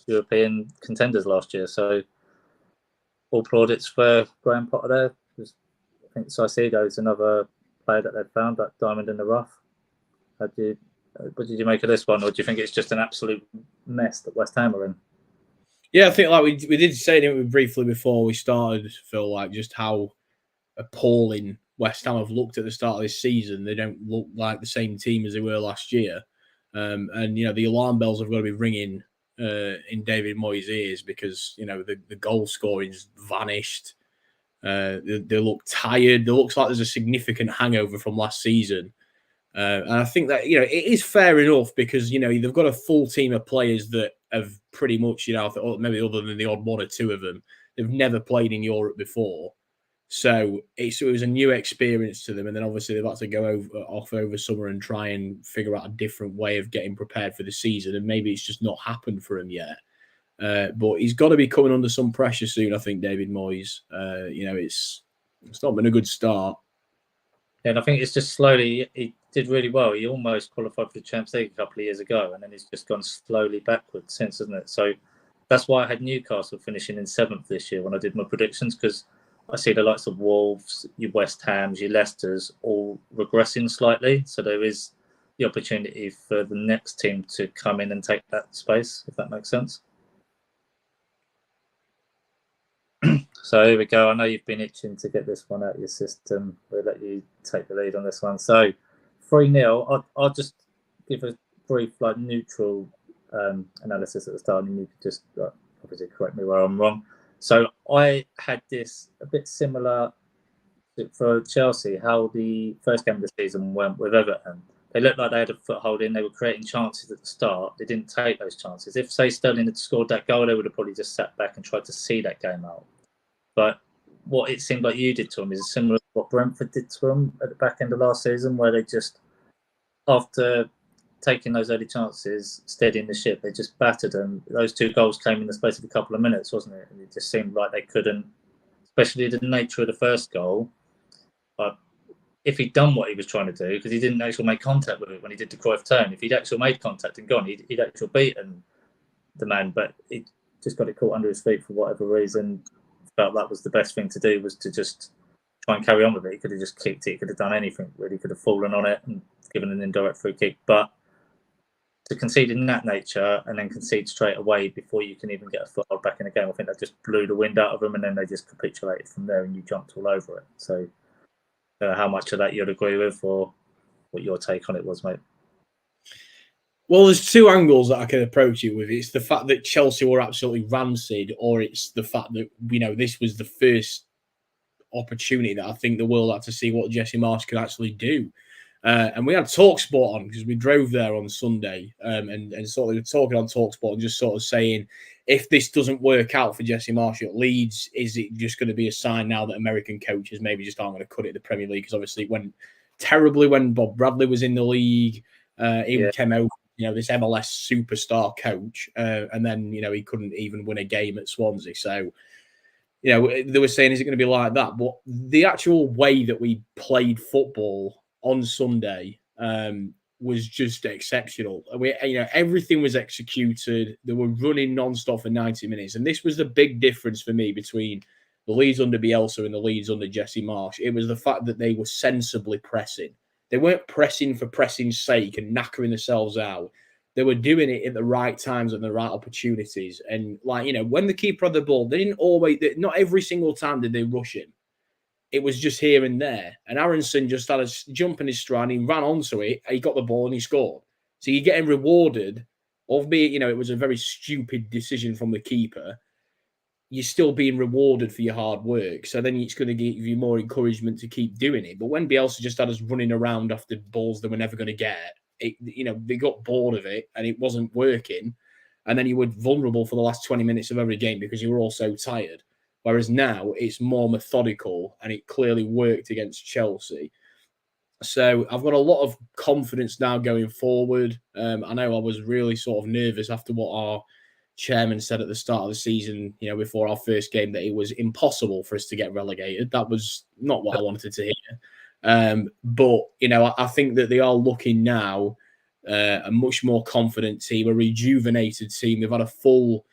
European contenders last year. So all plaudits for Graham Potter there. I think Caicedo is another player that they've found, that diamond in the rough. What did you make of this one, or do you think it's just an absolute mess that West Ham are in? Yeah, I think like we did say it briefly before we started, Phil, like just how appalling West Ham have looked at the start of this season. They don't look like the same team as they were last year. And the alarm bells have got to be ringing in David Moyes' ears, because the goal scoring's vanished. They look tired. There looks like there's a significant hangover from last season. And I think that, it is fair enough because, they've got a full team of players that have pretty much, maybe other than the odd one or two of them, they've never played in Europe before. So it was a new experience to them. And then obviously they've had to go off over summer and try and figure out a different way of getting prepared for the season. And maybe it's just not happened for him yet. But he's got to be coming under some pressure soon, I think, David Moyes. It's not been a good start. Yeah, and I think it's just slowly, he did really well. He almost qualified for the Champions League a couple of years ago, and then he's just gone slowly backwards since, isn't it? So that's why I had Newcastle finishing in 7th this year when I did my predictions, because I see the likes of Wolves, your West Hams, your Leicesters all regressing slightly. So there is the opportunity for the next team to come in and take that space, if that makes sense. So here we go. I know you've been itching to get this one out of your system. We'll let you take the lead on this one. So 3-0. I'll just give a brief, neutral analysis at the start, and you could just obviously correct me where I'm wrong. So I had this a bit similar for Chelsea, how the first game of the season went with Everton. They looked like they had a foothold in. They were creating chances at the start. They didn't take those chances. If, say, Sterling had scored that goal, they would have probably just sat back and tried to see that game out. But what it seemed like you did to them is similar to what Brentford did to them at the back end of last season, where they just, after taking those early chances, steadying the ship, they just battered them. Those 2 goals came in the space of a couple of minutes, wasn't it? And it just seemed like they couldn't, especially the nature of the first goal. But if he'd done what he was trying to do, because he didn't actually make contact with it when he did the Cruyff turn, if he'd actually made contact and gone, he'd actually beaten the man. But he just got it caught under his feet for whatever reason. Felt that was the best thing to do, was to just try and carry on with it. He could have just kicked it. He could have done anything, really. He could have fallen on it and given an indirect free kick. But to concede in that nature and then concede straight away before you can even get a foothold back in the game, I think that just blew the wind out of them, and then they just capitulated from there and you jumped all over it. So how much of that you'd agree with, or what your take on it was, mate? Well, there's 2 angles that I can approach it with. It's the fact that Chelsea were absolutely rancid, or it's the fact that, this was the first opportunity that I think the world had to see what Jesse Marsch could actually do. And we had TalkSport on because we drove there on Sunday, and sort of talking on TalkSport and just sort of saying, if this doesn't work out for Jesse Marsch at Leeds, is it just going to be a sign now that American coaches maybe just aren't going to cut it in the Premier League? Because obviously it went terribly when Bob Bradley was in the league. He came over, this MLS superstar coach, and then, he couldn't even win a game at Swansea. So, they were saying, is it going to be like that? But the actual way that we played football on Sunday was just exceptional. Everything was executed. They were running non-stop for 90 minutes. And this was the big difference for me between the Leeds under Bielsa and the Leeds under Jesse Marsch. It was the fact that they were sensibly pressing. They weren't pressing for pressing's sake and knackering themselves out. They were doing it at the right times and the right opportunities. And when the keeper had the ball, they didn't always, not every single time did they rush him. It was just here and there. And Aronson just had a jump in his stride. He ran onto it. He got the ball and he scored. So you're getting rewarded, albeit, it was a very stupid decision from the keeper. You're still being rewarded for your hard work. So then it's going to give you more encouragement to keep doing it. But when Bielsa just had us running around after balls that we're never going to get, they got bored of it and it wasn't working. And then you were vulnerable for the last 20 minutes of every game because you were all so tired. Whereas now it's more methodical and it clearly worked against Chelsea. So I've got a lot of confidence now going forward. I know I was really sort of nervous after what our chairman said at the start of the season, before our first game, that it was impossible for us to get relegated. That was not what I wanted to hear. But, I think that they are looking now a much more confident team, a rejuvenated team. They've had a full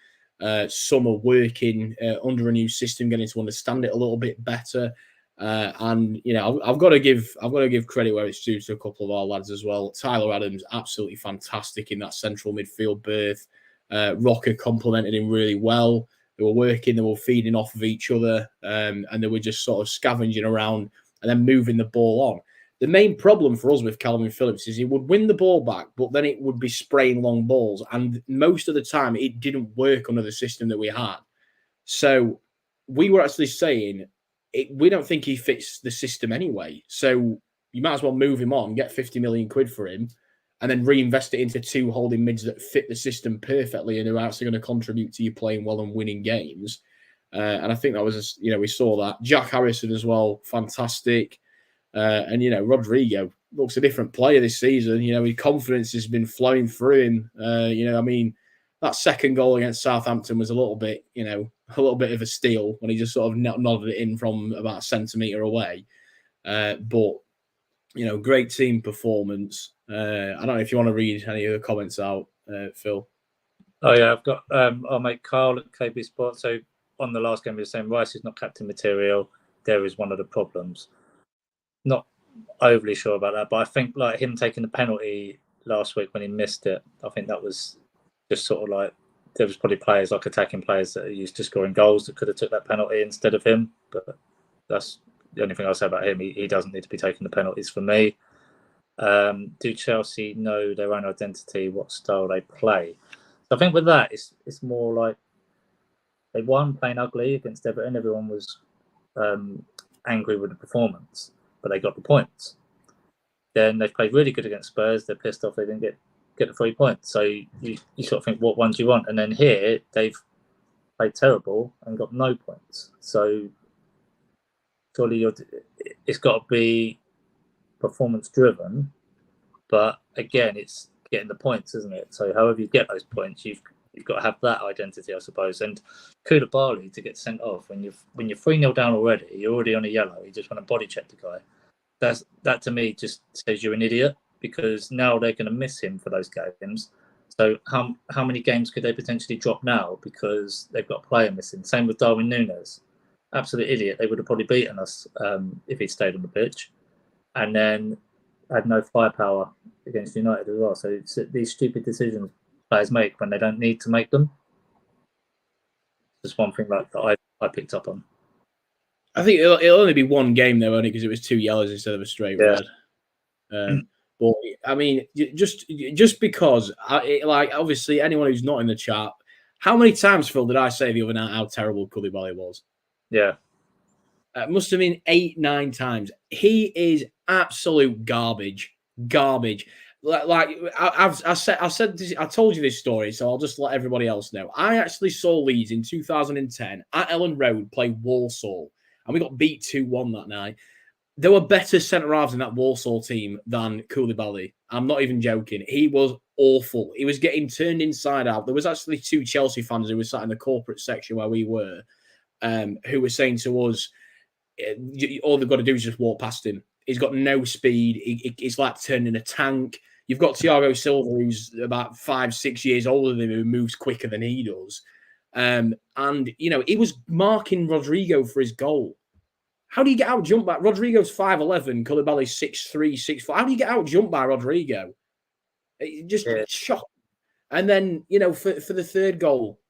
summer working under a new system, getting to understand it a little bit better. And I've got to give credit where it's due to a couple of our lads as well. Tyler Adams, absolutely fantastic in that central midfield berth. Rocker complimented him really well. They were working, they were feeding off of each other, and they were just sort of scavenging around and then moving the ball on. The main problem for us with Calvin Phillips is he would win the ball back, but then it would be spraying long balls. And most of the time, it didn't work under the system that we had. So we were actually saying, we don't think he fits the system anyway. So you might as well move him on, get 50 million quid for him, and then reinvest it into 2 holding mids that fit the system perfectly and who are actually going to contribute to you playing well and winning games. And I think that was, we saw that. Jack Harrison as well, fantastic. And, Rodrigo looks a different player this season. His confidence has been flowing through him. That second goal against Southampton was a little bit of a steal when he just sort of nodded it in from about a centimetre away. But great team performance. I don't know if you want to read any of the comments out, Phil. Oh, yeah, I've got, I'll make Carl at KB Sport. So on the last game, we were saying Rice is not captain material. There is one of the problems. Not overly sure about that, but I think like him taking the penalty last week when he missed it, I think that was just sort of like there was probably players like attacking players that are used to scoring goals that could have took that penalty instead of him. But that's the only thing I'll say about him. He doesn't need to be taking the penalties for me. Do Chelsea know their own identity, what style they play? So I think with that, it's more like they won playing ugly against Everton. Everyone was angry with the performance, but they got the points. Then they played really good against Spurs. They're pissed off they didn't get the 3 points. So you sort of think, what one do you want? And then here, they've played terrible and got no points. So surely it's got to be performance-driven. But again, it's getting the points, isn't it? So however you get those points, you've got to have that identity, I suppose. And Koulibaly to get sent off when you're 3-0 down already, you're already on a yellow. You just want to body check the guy. That to me just says you're an idiot, because now they're going to miss him for those games. So how many games could they potentially drop now because they've got a player missing? Same with Darwin Núñez. Absolute idiot. They would have probably beaten us if he'd stayed on the pitch. And then had no firepower against United as well. So it's these stupid decisions players make when they don't need to make them. Just one thing that I picked up on. I think it'll only be one game though, only because it was 2 yellows instead of a straight red. But I mean, just because, obviously, anyone who's not in the chat, how many times, Phil, did I say the other night how terrible Koulibaly was? Yeah, it must have been 8-9 times. He is absolute garbage. I told you this story, so I'll just let everybody else know. I actually saw Leeds in 2010 at Ellen Road play Walsall, and we got beat 2-1 that night. There were better centre-halves in that Walsall team than Koulibaly. I'm not even joking. He was awful. He was getting turned inside out. There was actually 2 Chelsea fans who were sat in the corporate section where we were, who were saying to us, all they've got to do is just walk past him. He's got no speed. He's like turning a tank. You've got Thiago Silva, who's about 5-6 years older than him, who moves quicker than he does. And, he was marking Rodrigo for his goal. How do you get out-jumped by? Rodrigo's 5'11", Koulibaly's 6'3", 6'4". How do you get out-jumped by Rodrigo? Just shocking. And then, for the third goal,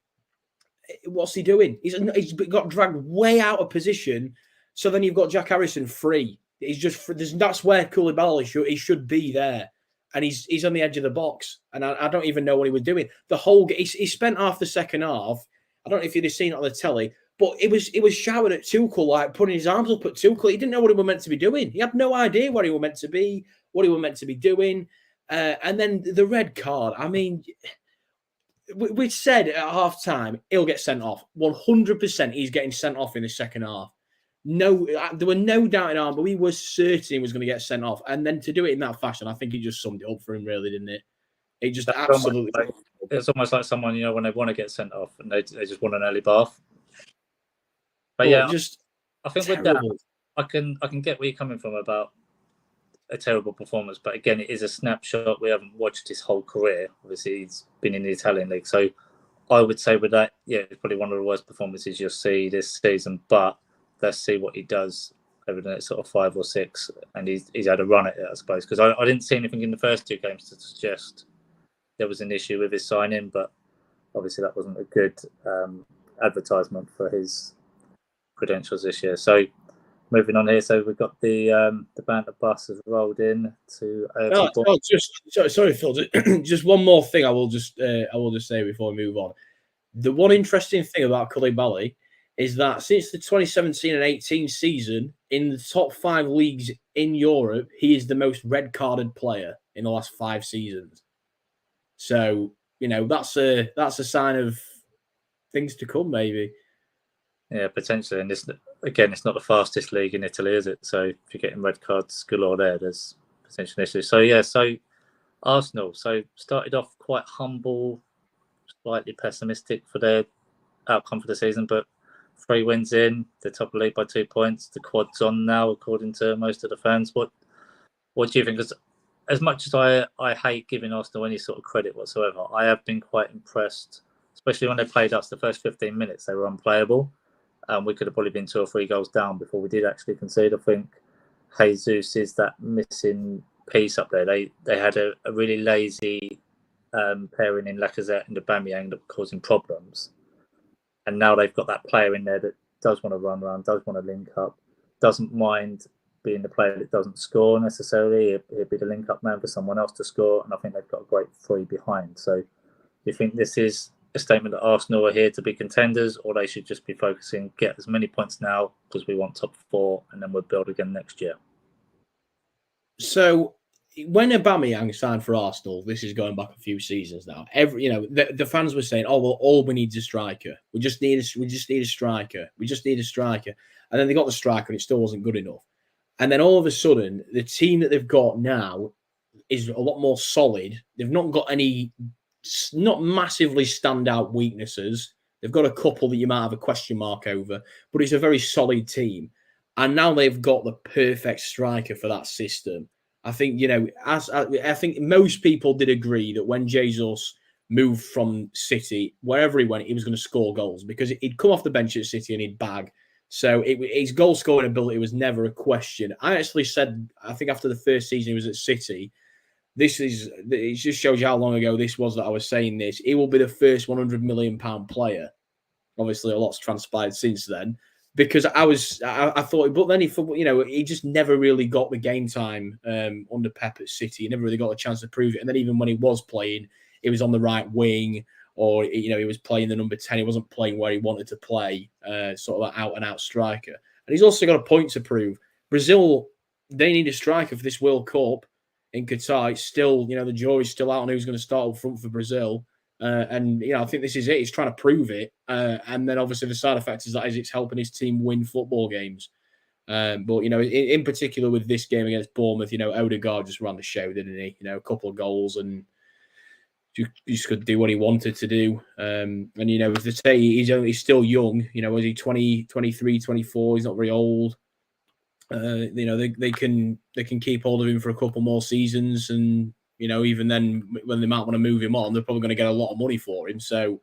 what's he doing? He's got dragged way out of position. So then you've got Jack Harrison free. That's where Koulibaly should be there. And he's on the edge of the box. And I don't even know what he was doing. The whole he spent half the second half. I don't know if you'd have seen it on the telly, but it was shouting at Tuchel, like putting his arms up at Tuchel. He didn't know what he was meant to be doing. He had no idea what he was meant to be, what he was meant to be doing. And then the red card. I mean, we said at half time he'll get sent off. 100% he's getting sent off in the second half. No, there were no doubt in our, but we were certain he was going to get sent off. And then to do it in that fashion, I think he just summed it up for him, really, didn't it? It just absolutely. It's almost like someone, when they want to get sent off and they just want an early bath. But I think terrible. With that, I can get where you're coming from about a terrible performance. But again, it is a snapshot. We haven't watched his whole career. Obviously, he's been in the Italian league. So I would say with that, it's probably one of the worst performances you'll see this season. But let's see what he does over the next sort of 5 or 6. And he's had a run at it, I suppose. Because I didn't see anything in the first 2 games to suggest there was an issue with his signing. But obviously that wasn't a good advertisement for his credentials this year. So moving on here. So we've got the banter bus has rolled in to... sorry, Phil. Just one more thing I will just say before we move on. The one interesting thing about Koulibaly is that since the 2017 and 18 season, in the top 5 leagues in Europe, he is the most red-carded player in the last 5 seasons. So, that's a sign of things to come, maybe. Yeah, potentially. And this, again, it's not the fastest league in Italy, is it? So if you're getting red cards galore there's potential issues. So Arsenal. So started off quite humble, slightly pessimistic for their outcome for the season, but 3 wins in, they're top of the league by 2 points. The quad's on now, according to most of the fans. What do you think? Because as much as I hate giving Arsenal any sort of credit whatsoever, I have been quite impressed, especially when they played us the first 15 minutes. They were unplayable. We could have probably been 2 or 3 goals down before we did actually concede. I think Jesus is that missing piece up there. They had a really lazy pairing in Lacazette and Aubameyang that were causing problems. And now they've got that player in there that does want to run around, does want to link up, doesn't mind being the player that doesn't score necessarily. He'll be the link-up man for someone else to score. And I think they've got a great 3 behind. So do you think this is a statement that Arsenal are here to be contenders, or they should just be focusing, get as many points now because we want top 4 and then we'll build again next year? So when Aubameyang signed for Arsenal, this is going back a few seasons now. The fans were saying, "Oh well, all we need is a striker. We just need a striker. We just need a striker." And then they got the striker, and it still wasn't good enough. And then all of a sudden, the team that they've got now is a lot more solid. They've not got any, not massively standout weaknesses. They've got a couple that you might have a question mark over, but it's a very solid team. And now they've got the perfect striker for that system. I think, I think most people did agree that when Jesus moved from City, wherever he went, he was going to score goals because he'd come off the bench at City and he'd bag. So his goal scoring ability was never a question. I actually said, I think after the first season he was at City, it just shows you how long ago this was that I was saying this. He will be the first £100 million player. Obviously, a lot's transpired since then. Because I thought, but then he just never really got the game time under Pep at City. He never really got a chance to prove it. And then even when he was playing, he was on the right wing, or he was playing the number 10. He wasn't playing where he wanted to play, sort of an out and out striker. And he's also got a point to prove. Brazil, they need a striker for this World Cup in Qatar. It's still, the jury's still out on who's going to start up front for Brazil. And I think this is it. He's trying to prove it. And then obviously the side effect is that it's helping his team win football games. But in particular with this game against Bournemouth, Odegaard just ran the show, didn't he? A couple of goals and just could do what he wanted to do. And as they say, he's still young. Was he 20, 23, 24? He's not very old. They can keep hold of him for a couple more seasons, and even then, when they might want to move him on, they're probably going to get a lot of money for him. So,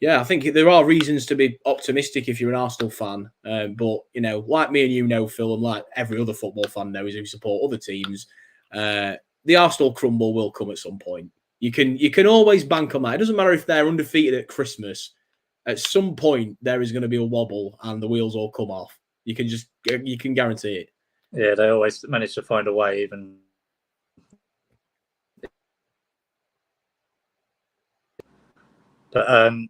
yeah, I think there are reasons to be optimistic if you're an Arsenal fan. But, like me and Phil, and like every other football fan knows who support other teams, the Arsenal crumble will come at some point. You can always bank on that. It doesn't matter if they're undefeated at Christmas. At some point, there is going to be a wobble and the wheels all come off. You can guarantee it. Yeah, they always manage to find a way, even. But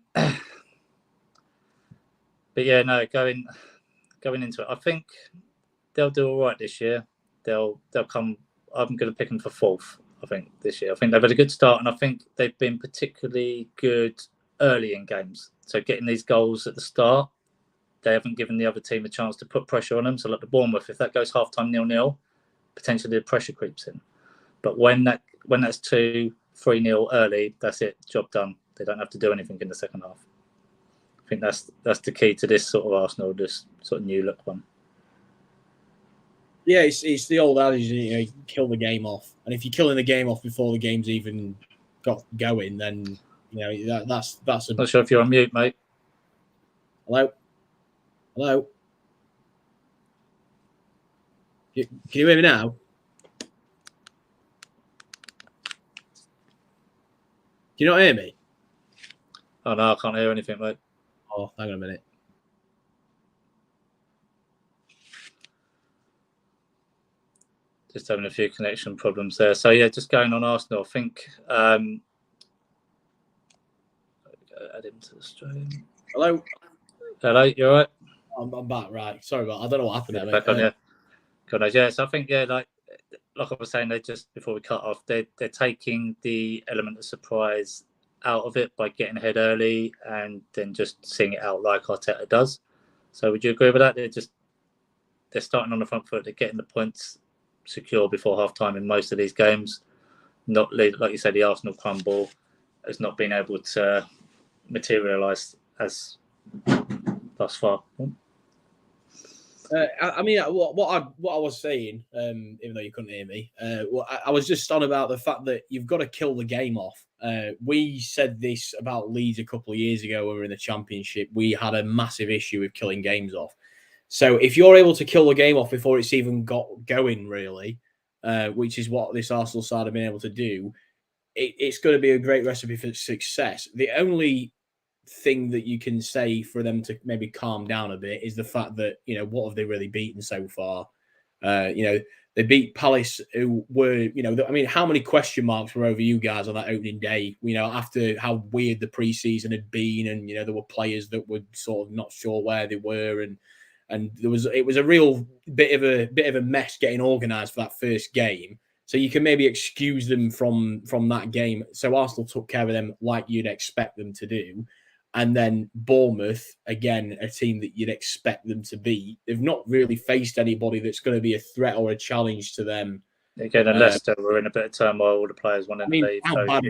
yeah, no, going into it, I think they'll do all right this year. They'll come. I'm going to pick them for 4th. I think this year. I think they've had a good start, and I think they've been particularly good early in games. So getting these goals at the start, they haven't given the other team a chance to put pressure on them. So like the Bournemouth, if that goes half-time 0-0, potentially the pressure creeps in. But when that's 2-3-0 early, that's it, job done. They don't have to do anything in the second half. I think that's the key to this sort of Arsenal, this sort of new look one. Yeah, it's the old adage, you kill the game off. And if you're killing the game off before the game's even got going, then that's a... Not sure if you're on mute, mate. Hello? Can you hear me now? Can you not hear me? Oh no, I can't hear anything, mate. Oh, hang on a minute. Just having a few connection problems there. So yeah, just going on Arsenal, I think add him to the stream. Hello? Hello, you all right? I'm back, right. Sorry about I don't know what happened there, mate. Back on, yeah. Good, yeah. So I think, yeah, like I was saying, they just, before we cut off, they're taking the element of surprise out of it by getting ahead early and then just seeing it out like Arteta does. So would you agree with that? They're starting on the front foot. They're getting the points secure before half time in most of these games. Not like you said, the Arsenal crumble has not been able to materialise as thus far. I mean, what I was saying, even though you couldn't hear me, I was just on about the fact that you've got to kill the game off. We said this about Leeds a couple of years ago when we were in the Championship. We had a massive issue with killing games off. So if you're able to kill the game off before it's even got going, really, which is what this Arsenal side have been able to do, it's going to be a great recipe for success. The only thing that you can say for them to maybe calm down a bit is the fact that, what have they really beaten so far? They beat Palace, who were, I mean, how many question marks were over you guys on that opening day? After how weird the preseason had been, and there were players that were sort of not sure where they were, and it was a real bit of a mess getting organised for that first game. So you can maybe excuse them from that game. So Arsenal took care of them like you'd expect them to do. And then Bournemouth, again, a team that you'd expect them to beat. They've not really faced anybody that's going to be a threat or a challenge to them. Again, and Leicester were in a bit of turmoil. All the players wanted to leave. How bad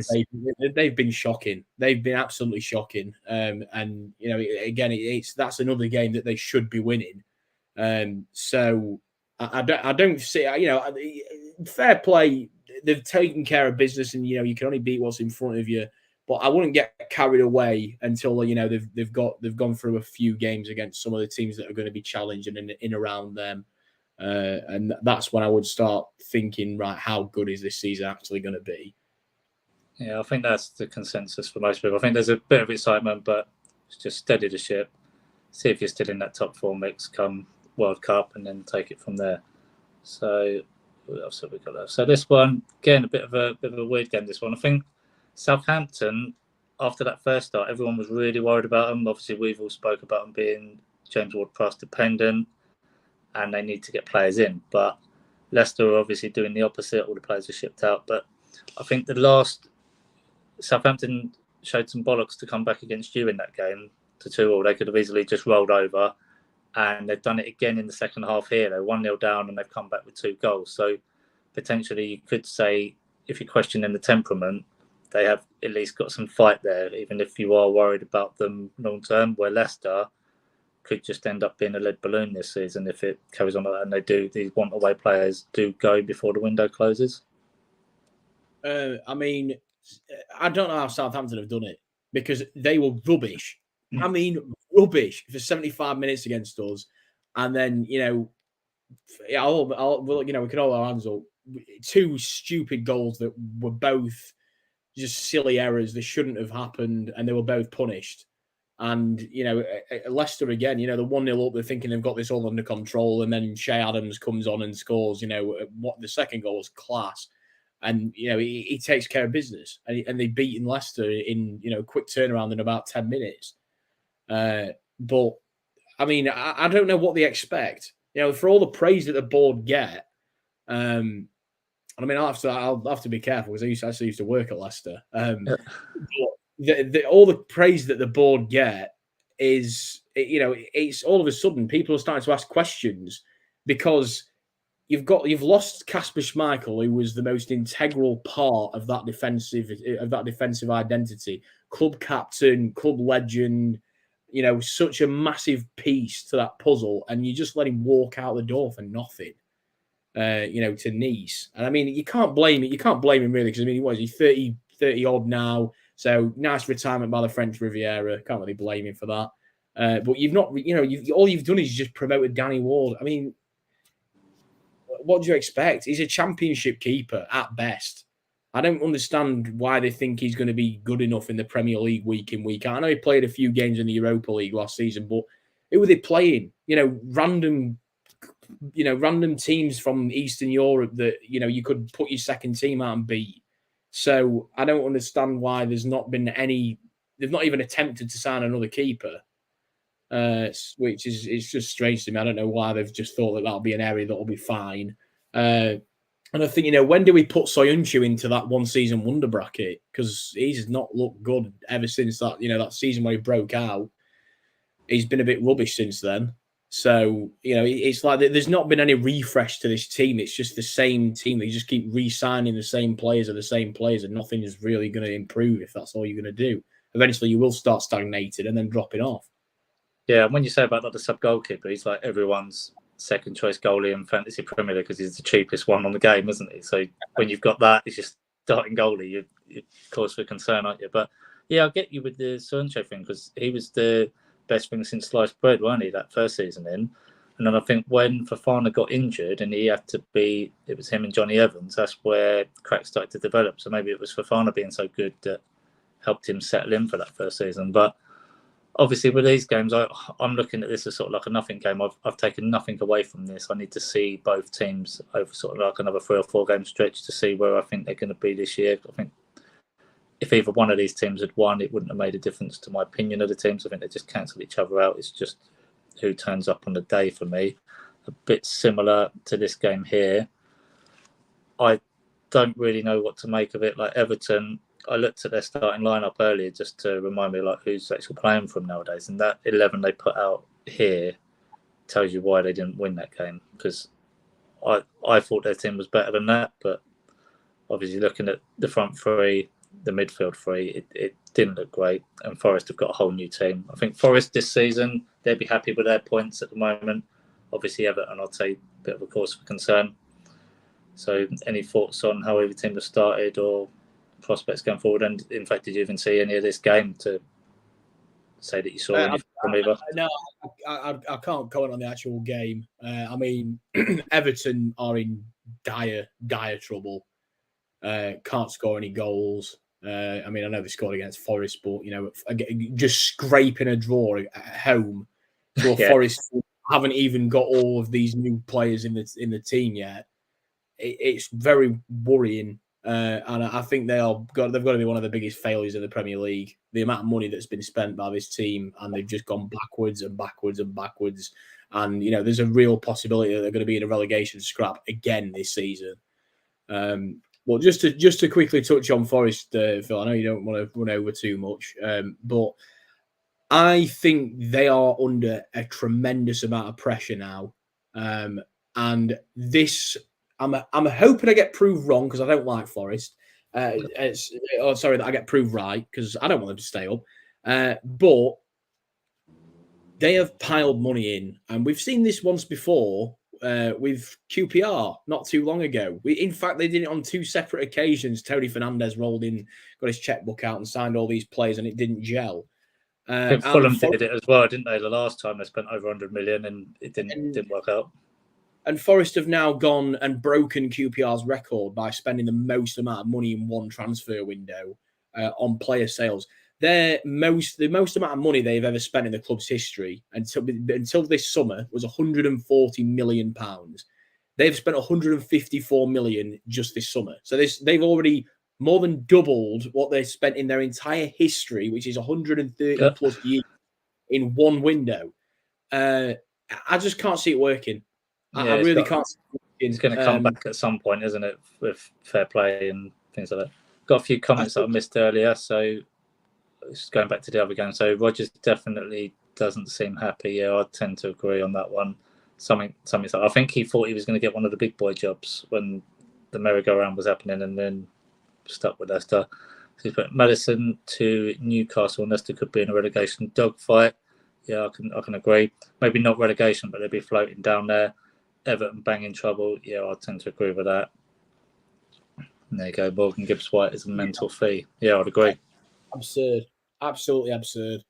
they've been shocking. They've been absolutely shocking. And again, that's another game that they should be winning. So I don't see. Fair play. They've taken care of business, and you can only beat what's in front of you. But I wouldn't get carried away until they've gone through a few games against some of the teams that are going to be challenging in around them, and that's when I would start thinking, right, how good is this season actually going to be? Yeah, I think that's the consensus for most people. I think there's a bit of excitement, but it's just steady the ship. See if you're still in that top 4 mix come World Cup, and then take it from there. So what else have we got there? So this one, again, a bit of a weird game. This one, I think. Southampton, after that first start, everyone was really worried about them. Obviously, we've all spoke about them being James Ward-Prowse dependent, and they need to get players in. But Leicester are obviously doing the opposite. All the players are shipped out. But I think the last Southampton showed some bollocks to come back against you in that game to 2-2. They could have easily just rolled over, and they've done it again in the second half here. They're 1-0 down, and they've come back with 2 goals. So potentially you could say, if you're questioning the temperament, they have at least got some fight there, even if you are worried about them long term, where Leicester could just end up being a lead balloon this season if it carries on like that, and these want away players do go before the window closes. I mean, I don't know how Southampton have done it, because they were rubbish. I mean, rubbish for 75 minutes against us, and then we can all our hands up. 2 stupid goals that were both just silly errors. They shouldn't have happened, and they were both punished. And Leicester again, the 1-0 up, they're thinking they've got this all under control, and then Shea Adams comes on and scores. What the second goal was class, and he takes care of business, and they beat Leicester in quick turnaround in about 10 minutes. But I mean, I don't know what they expect. For all the praise that the board get. I mean, I'll have to be careful, because I used to work at Leicester. But all the praise that the board get is, it's all of a sudden people are starting to ask questions, because you've lost Kasper Schmeichel, who was the most integral part of that defensive identity, club captain, club legend, such a massive piece to that puzzle, and you just let him walk out the door for nothing. To Nice. And I mean, you can't blame it. You can't blame him really, because I mean, what is he, 30 odd now? So nice retirement by the French Riviera. Can't really blame him for that. But you've not, all you've done is just promoted Danny Ward. I mean, what do you expect? He's a Championship keeper at best. I don't understand why they think he's going to be good enough in the Premier League week in, week out. I know he played a few games in the Europa League last season, but who were they playing? Random teams from Eastern Europe that, you could put your second team out and beat. So I don't understand why there's not been they've not even attempted to sign another keeper. which is it's just strange to me. I don't know why they've just thought that that'll be an area that'll be fine. And I think, when do we put Soyuncu into that one season wonder bracket? Because he's not looked good ever since that, that season where he broke out. He's been a bit rubbish since then. So, it's like there's not been any refresh to this team. It's just the same team. They just keep re-signing the same players, and nothing is really going to improve if that's all you're going to do. Eventually, you will start stagnated and then dropping off. Yeah, and when you say about the sub goalkeeper, he's like everyone's second choice goalie in fantasy Premier League because he's the cheapest one on the game, isn't he? So when you've got that, it's just starting goalie. You of course for concern, aren't you? But yeah, I'll get you with the Sancho thing because he was the best thing since sliced bread, weren't he? That first season in, and then I think when Fofana got injured and he had to be, it was him and Johnny Evans. That's where cracks started to develop. So maybe it was Fofana being so good that helped him settle in for that first season, but. Obviously, with these games, I'm looking at this as sort of like a nothing game. I've taken nothing away from this. I need to see both teams over sort of like another 3 or 4 game stretch to see where I think they're going to be this year. I think if either one of these teams had won, it wouldn't have made a difference to my opinion of the teams. I think they just cancel each other out. It's just who turns up on the day for me. A bit similar to this game here. I don't really know what to make of it. Like Everton, I looked at their starting lineup earlier just to remind me like who's actually playing from nowadays, and that 11 they put out here tells you why they didn't win that game. Because I thought their team was better than that, but obviously looking at the front three, the midfield three, it didn't look great. And Forest have got a whole new team. I think Forest this season they'd be happy with their points at the moment. Obviously Everton, I'd say, a bit of a cause for concern. So, any thoughts on how every team has started or prospects going forward? And in fact, did you even see any of this game to say that you saw anything from either? No, I can't comment on the actual game. I mean, Everton are in dire trouble. Can't score any goals. I mean, I know they scored against Forest, but just scraping a draw at home to a Forest who haven't even got all of these new players in the team yet. It's very worrying. And I think they've got to be one of the biggest failures in the Premier League. The amount of money that's been spent by this team, and they've just gone backwards and backwards and backwards. And there's a real possibility that they're going to be in a relegation scrap again this season. Well, just to quickly touch on Forest, Phil. I know you don't want to run over too much, but I think they are under a tremendous amount of pressure now, and this. I'm hoping I get proved wrong because I don't like Forest. That I get proved right because I don't want them to stay up. But they have piled money in, and we've seen this once before with QPR not too long ago. In fact, they did it on 2 separate occasions. Tony Fernandez rolled in, got his checkbook out, and signed all these players, and it didn't gel. I think Fulham did it as well, didn't they? The last time they spent over 100 million, and it didn't work out. And Forest have now gone and broken QPR's record by spending the most amount of money in one transfer window on player sales. The most amount of money they've ever spent in the club's history until this summer was £140 million. They've spent 154 million just this summer. So they've already more than doubled what they spent in their entire history, which is 130 plus years in one window. I just can't see it working. Yeah, I really can't. It's going to come back at some point, isn't it? With fair play and things like that. Got a few comments that I missed earlier, so just going back to the other game. So Rodgers definitely doesn't seem happy. Yeah, I tend to agree on that one. Something like I think he thought he was going to get one of the big boy jobs when the merry-go-round was happening, and then stuck with Leicester. So he's put Madison to Newcastle, and Leicester could be in a relegation dogfight. Yeah, I can agree. Maybe not relegation, but they'd be floating down there. Everton bang in trouble. Yeah, I tend to agree with that. And there you go. Morgan Gibbs-White is a mental fee. Yeah, I'd agree. Absurd. Absolutely absurd.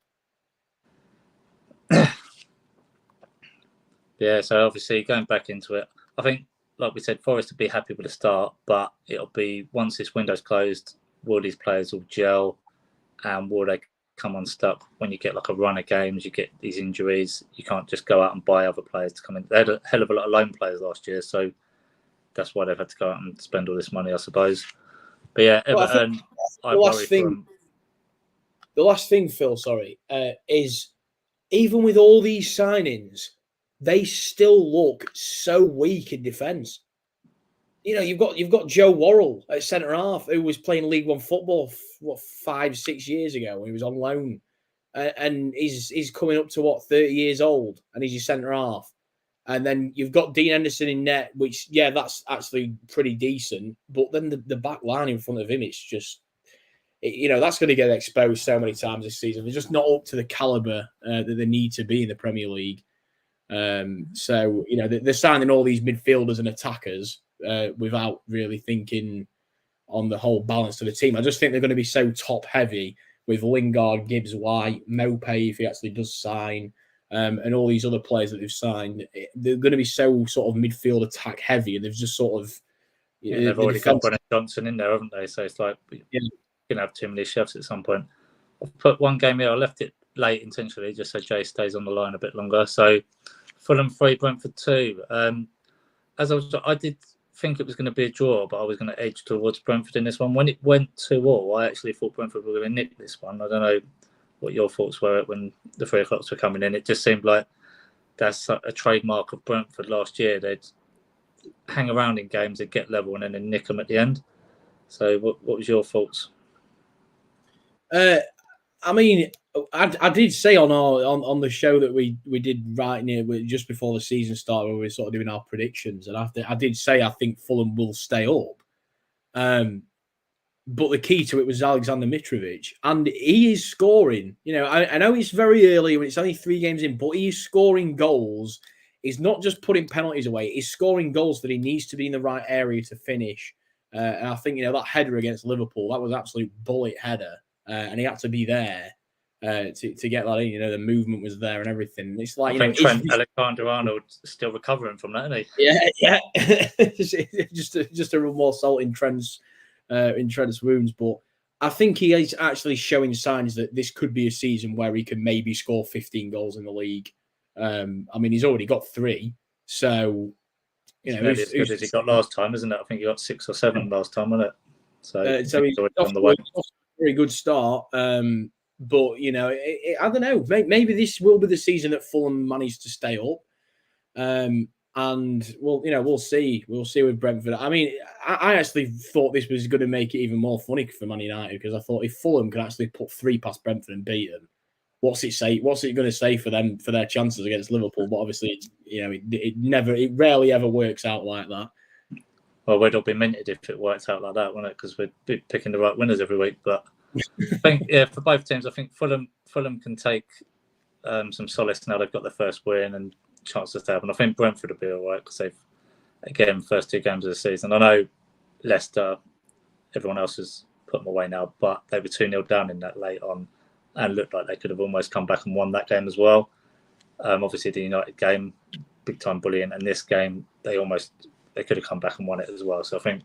Yeah, so obviously going back into it, I think, like we said, Forest will be happy with the start, but it'll be once this window's closed, will these players all gel, and will they come unstuck when you get like a run of games, you get these injuries, you can't just go out and buy other players to come in. They had a hell of a lot of loan players last year, so that's why they've had to go out and spend all this money, I suppose. But yeah, Everton, the last thing, Phil, is even with all these signings, they still look so weak in defence. You know, you've got Joe Worrell at centre half, who was playing League One football 5-6 years ago when he was on loan, and he's coming up to 30 years old, and he's your centre half. And then you've got Dean Henderson in net, which that's actually pretty decent. But then the back line in front of him, it's just, that's going to get exposed so many times this season. They're just not up to the caliber that they need to be in the Premier League. So they're signing all these midfielders and attackers without really thinking on the whole balance of the team. I just think they're going to be so top heavy with Lingard, Gibbs, White, Mopay if he actually does sign, and all these other players that they've signed. They're going to be so sort of midfield attack heavy, and they've just sort of they've already got Brennan Johnson in there, haven't they? So it's like you're gonna have too many chefs at some point. I've put one game here. I left it late intentionally just so Jay stays on the line a bit longer. So Fulham 3, Brentford 2. I did think it was going to be a draw, but I was going to edge towards Brentford in this one. When it went 2-2, I actually thought Brentford were going to nick this one. I don't know what your thoughts were when the 3 o'clocks were coming in. It just seemed like that's a trademark of Brentford last year. They'd hang around in games, they'd get level, and then they'd nick them at the end. So what was your thoughts? I mean, I did say on the show that we did right near just before the season started, where we were sort of doing our predictions, and I did say I think Fulham will stay up. But the key to it was Alexander Mitrovic, and he is scoring. I know it's very early when it's only 3 games in, but he's scoring goals. He's not just putting penalties away; he's scoring goals that he needs to be in the right area to finish. And I think that header against Liverpool, that was an absolute bullet header. And he had to be there to get that in. The movement was there and everything. It's like Trent Alexander-Arnold still recovering from that, isn't he? Yeah. just a real more salt in Trent's wounds. But I think he is actually showing signs that this could be a season where he can maybe score 15 goals in the league. He's already got 3, so as good as he got last time, isn't it? I think he got 6 or 7 last time, wasn't it? So he's on the way. Very good start, but I don't know. Maybe this will be the season that Fulham managed to stay up, and we'll see. We'll see with Brentford. I mean, I actually thought this was going to make it even more funny for Man United, because I thought if Fulham can actually put 3 past Brentford and beat them, what's it going to say for them for their chances against Liverpool? But obviously, it rarely ever works out like that. Well, we'd all be minted if it worked out like that, wouldn't it? Because we'd be picking the right winners every week. But I think, for both teams, I think Fulham can take some solace now they've got their first win and chance to stay up. And I think Brentford will be all right because they've, again, first 2 games of the season. I know Leicester, everyone else has put them away now, but they were 2-0 down in that late on and looked like they could have almost come back and won that game as well. Obviously, the United game, big time bullying, and this game, they could have come back and won it as well. So I think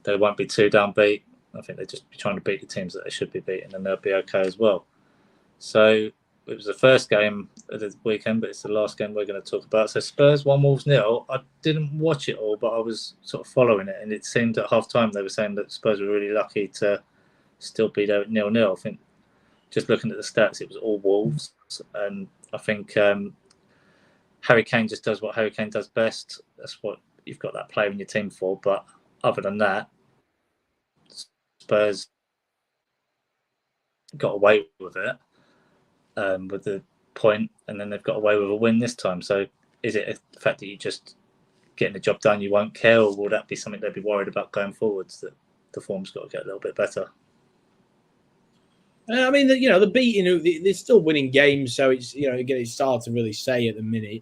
they won't be too downbeat. I think they'll just be trying to beat the teams that they should be beating, and they'll be okay as well. So it was the first game of the weekend, but it's the last game we're going to talk about. So Spurs 1, Wolves 0. I didn't watch it all, but I was sort of following it, and it seemed at half-time they were saying that Spurs were really lucky to still be there at 0-0. I think just looking at the stats, it was all Wolves, and I think Harry Kane just does what Harry Kane does best. That's what you've got that player in your team for. But other than that, Spurs got away with it with the point, and then they've got away with a win this time. So is it the fact that you just getting the job done, you won't care, or will that be something they'd be worried about going forwards, that the form's got to get a little bit better? I mean, they're beating. They're still winning games, so it's again, it's hard to really say at the minute.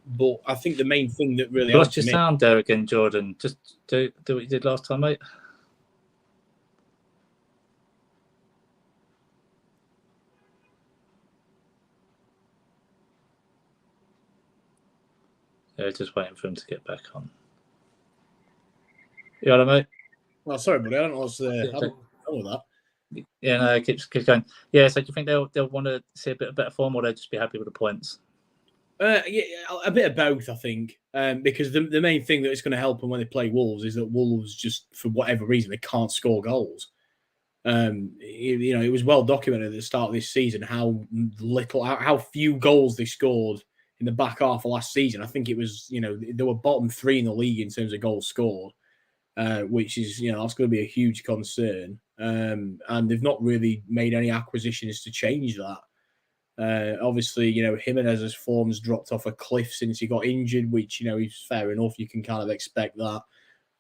But I think the main thing that really lost your sound there again, Jordan. Just do what you did last time, mate. Yeah, just waiting for him to get back on. You all right, mate? Well, sorry, buddy. I don't know what's wrong with that. Yeah, no, it keeps going. Yeah, so do you think they'll want to see a bit of better form, or they'll just be happy with the points? Yeah, a bit of both, I think. Because the main thing that is going to help them when they play Wolves is that Wolves just, for whatever reason, they can't score goals. It was well documented at the start of this season how few goals they scored in the back half of last season. I think it was, they were bottom 3 in the league in terms of goals scored, which is, that's going to be a huge concern. And they've not really made any acquisitions to change that. Obviously, Jimenez's form's dropped off a cliff since he got injured, which, is fair enough. You can kind of expect that.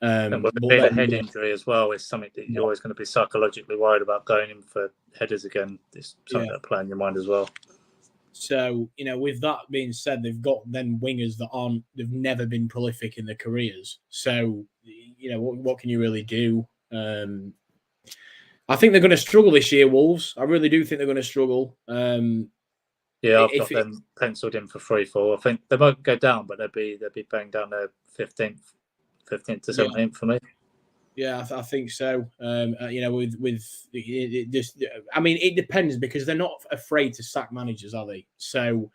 And with a head injury as well is something that you're always going to be psychologically worried about going in for headers again. It's something that play in your mind as well. So, with that being said, they've got then wingers that they've never been prolific in their careers. So, what can you really do? I think they're going to struggle this year, Wolves. I really do think they're going to struggle. I've got them penciled in for 3-4. I think they won't go down, but they'll be banging down their 15th to 17th for me. Yeah, I think so. It depends because they're not afraid to sack managers, are they? So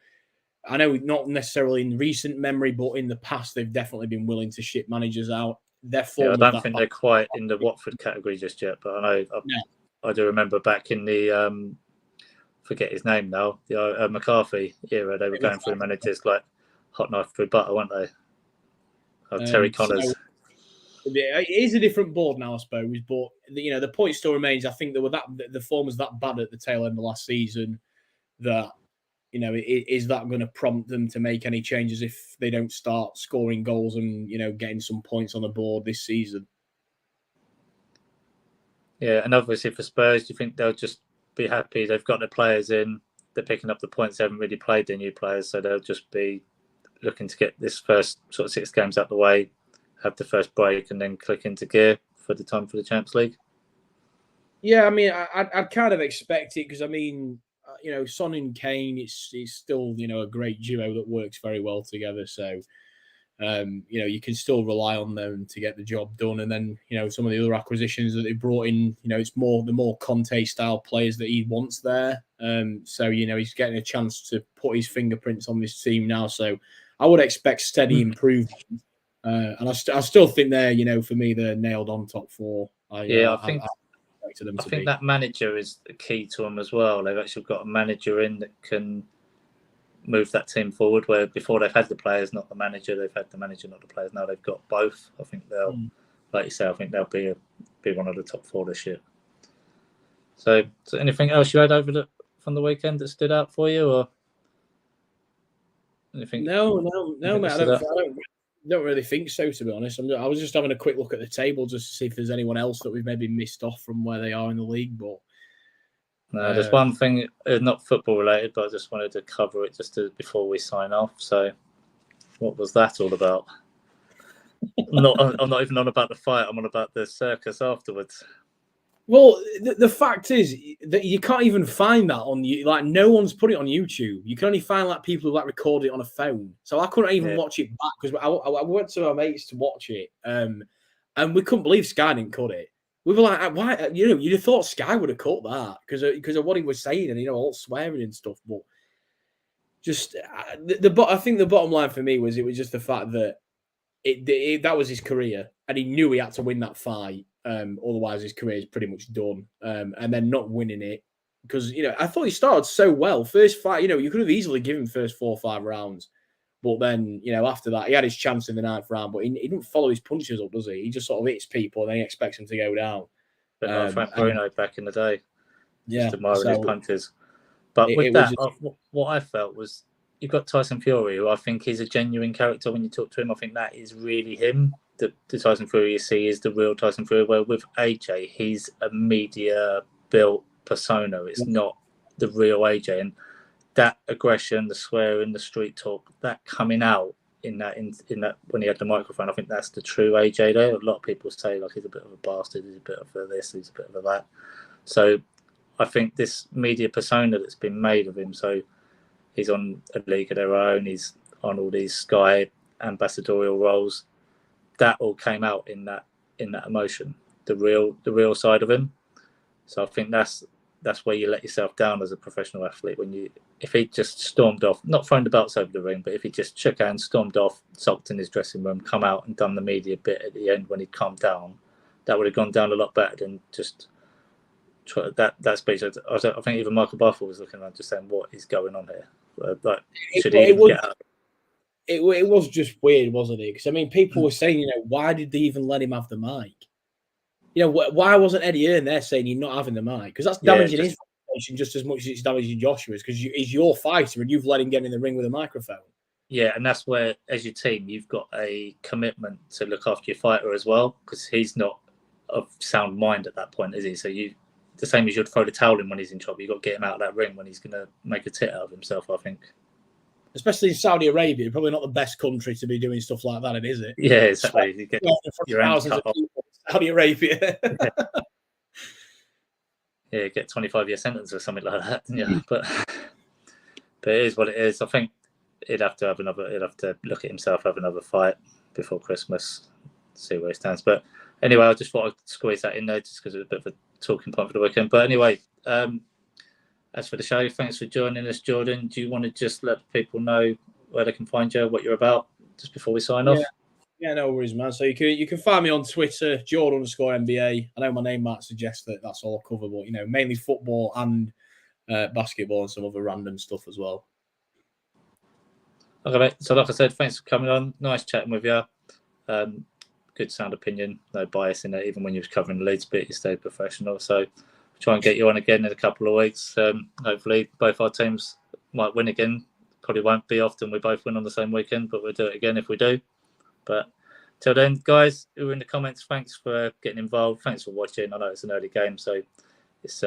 I know not necessarily in recent memory, but in the past they've definitely been willing to ship managers out. I don't think they're quite in the Watford category just yet, but I do remember back in the forget his name now, the McCarthy era, they were going through managers like hot knife through butter, weren't they? Terry Connors. It is a different board now, I suppose, but the point still remains. I think the form was that bad at the tail end of last season that is that going to prompt them to make any changes if they don't start scoring goals and getting some points on the board this season? Yeah, and obviously for Spurs, do you think they'll just be happy they've got their players in, they're picking up the points, they haven't really played their new players, so they'll just be looking to get this first sort of 6 games out the way, have the first break, and then click into gear for the time for the Champions League? Yeah, I'd kind of expect it because Son and Kane, it's still a great duo that works very well together. So you can still rely on them to get the job done. And then some of the other acquisitions that they brought in, it's the more Conte style players that he wants there. So he's getting a chance to put his fingerprints on this team now. So I would expect steady improvement. And I still think they're, for me, they're nailed on top 4. I think that manager is the key to them as well. They've actually got a manager in that can move that team forward, where before they've had the players, not the manager. They've had the manager, not the players. Now they've got both. I think they'll, like you say, I think they'll be one of the top 4 this year. So anything else you had from the weekend that stood out for you, or anything? No, mate. I don't really think so, to be honest. I was just having a quick look at the table just to see if there's anyone else that we've maybe missed off from where they are in the league. But no, there's one thing, not football related, but I just wanted to cover it before we sign off. So, what was that all about? I'm not even on about the fight. I'm on about the circus afterwards. Well, the fact is that you can't even find that on no one's put it on YouTube. You can only find people who record it on a phone. So I couldn't even watch it back because I went to my mates to watch it, and we couldn't believe Sky didn't cut it. We were like, why? You'd have thought Sky would have cut that because of what he was saying and all swearing and stuff. But just I think the bottom line for me was it was just the fact that that was his career and he knew he had to win that fight. Otherwise, his career is pretty much done. And then not winning it because I thought he started so well. First fight, you could have easily given first 4 or 5 rounds, but then after that, he had his chance in the 9th round, but he didn't follow his punches up, does he? He just sort of hits people and then he expects them to go down. But like Frank Bruno back in the day, just admiring his punches. But what I felt was you've got Tyson Fury, who I think is a genuine character when you talk to him. I think that is really him. The Tyson Fury you see is the real Tyson Fury, where with AJ, he's a media-built persona. It's not the real AJ. And that aggression, the swearing, the street talk, that coming out in that when he had the microphone, I think that's the true AJ there. A lot of people say, he's a bit of a bastard, he's a bit of a this, he's a bit of a that. So I think this media persona that's been made of him, so he's on a league of their own, he's on all these Sky ambassadorial roles, that all came out in that emotion, the real side of him. So I think that's where you let yourself down as a professional athlete, if he just stormed off, not thrown the belts over the ring, but if he just shook hands, stormed off, sulked in his dressing room, come out and done the media bit at the end when he'd calmed down, that would have gone down a lot better than just that speech. I think even Michael Barfoot was looking at just saying, "What is going on here? Like, should he even get out?" It was just weird, wasn't it? Because I mean, people were saying, why did they even let him have the mic? Why wasn't Eddie Hearn there saying you're not having the mic? Because that's damaging his reputation just as much as it's damaging Joshua's. Because he's your fighter and you've let him get in the ring with a microphone. Yeah, and that's where, as your team, you've got a commitment to look after your fighter as well, because he's not of sound mind at that point, is he? So the same as you'd throw the towel in when he's in trouble, you've got to get him out of that ring when he's going to make a tit out of himself, I think. Especially in Saudi Arabia, probably not the best country to be doing stuff like that, is it? Yeah, exactly. You get your hands cut off. Saudi Arabia. Yeah, get 25-year sentence or something like that. Yeah, but it is what it is. I think he'd have to look at himself, have another fight before Christmas, see where he stands. But anyway, I just thought I'd squeeze that in there just because it was a bit of a talking point for the weekend. But anyway, as for the show, thanks for joining us, Jordan. Do you want to just let people know where they can find you, what you're about, just before we sign off? Yeah, no worries, man. So you can find me on Twitter, Jordan_NBA. I know my name might suggest that that's all I cover, but mainly football and basketball and some other random stuff as well. Okay, mate. So like I said, thanks for coming on. Nice chatting with you. Good sound opinion, no bias in it. Even when you was covering the Leeds bit, you stayed professional. So try and get you on again in a couple of weeks. Hopefully both our teams might win again. Probably won't be often we both win on the same weekend, but we'll do it again if we do. But till then, guys who are in the comments, thanks for getting involved. Thanks for watching. I know it's an early game, so it's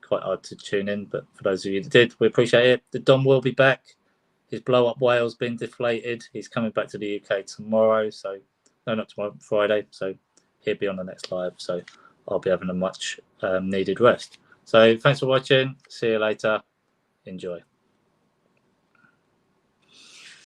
quite hard to tune in. But for those of you that did, we appreciate it. The Dom will be back. His blow-up whale's been deflated. He's coming back to the UK tomorrow. So, no, not tomorrow, Friday. So he'll be on the next live. So I'll be having a much needed rest. So thanks for watching. See you later. Enjoy.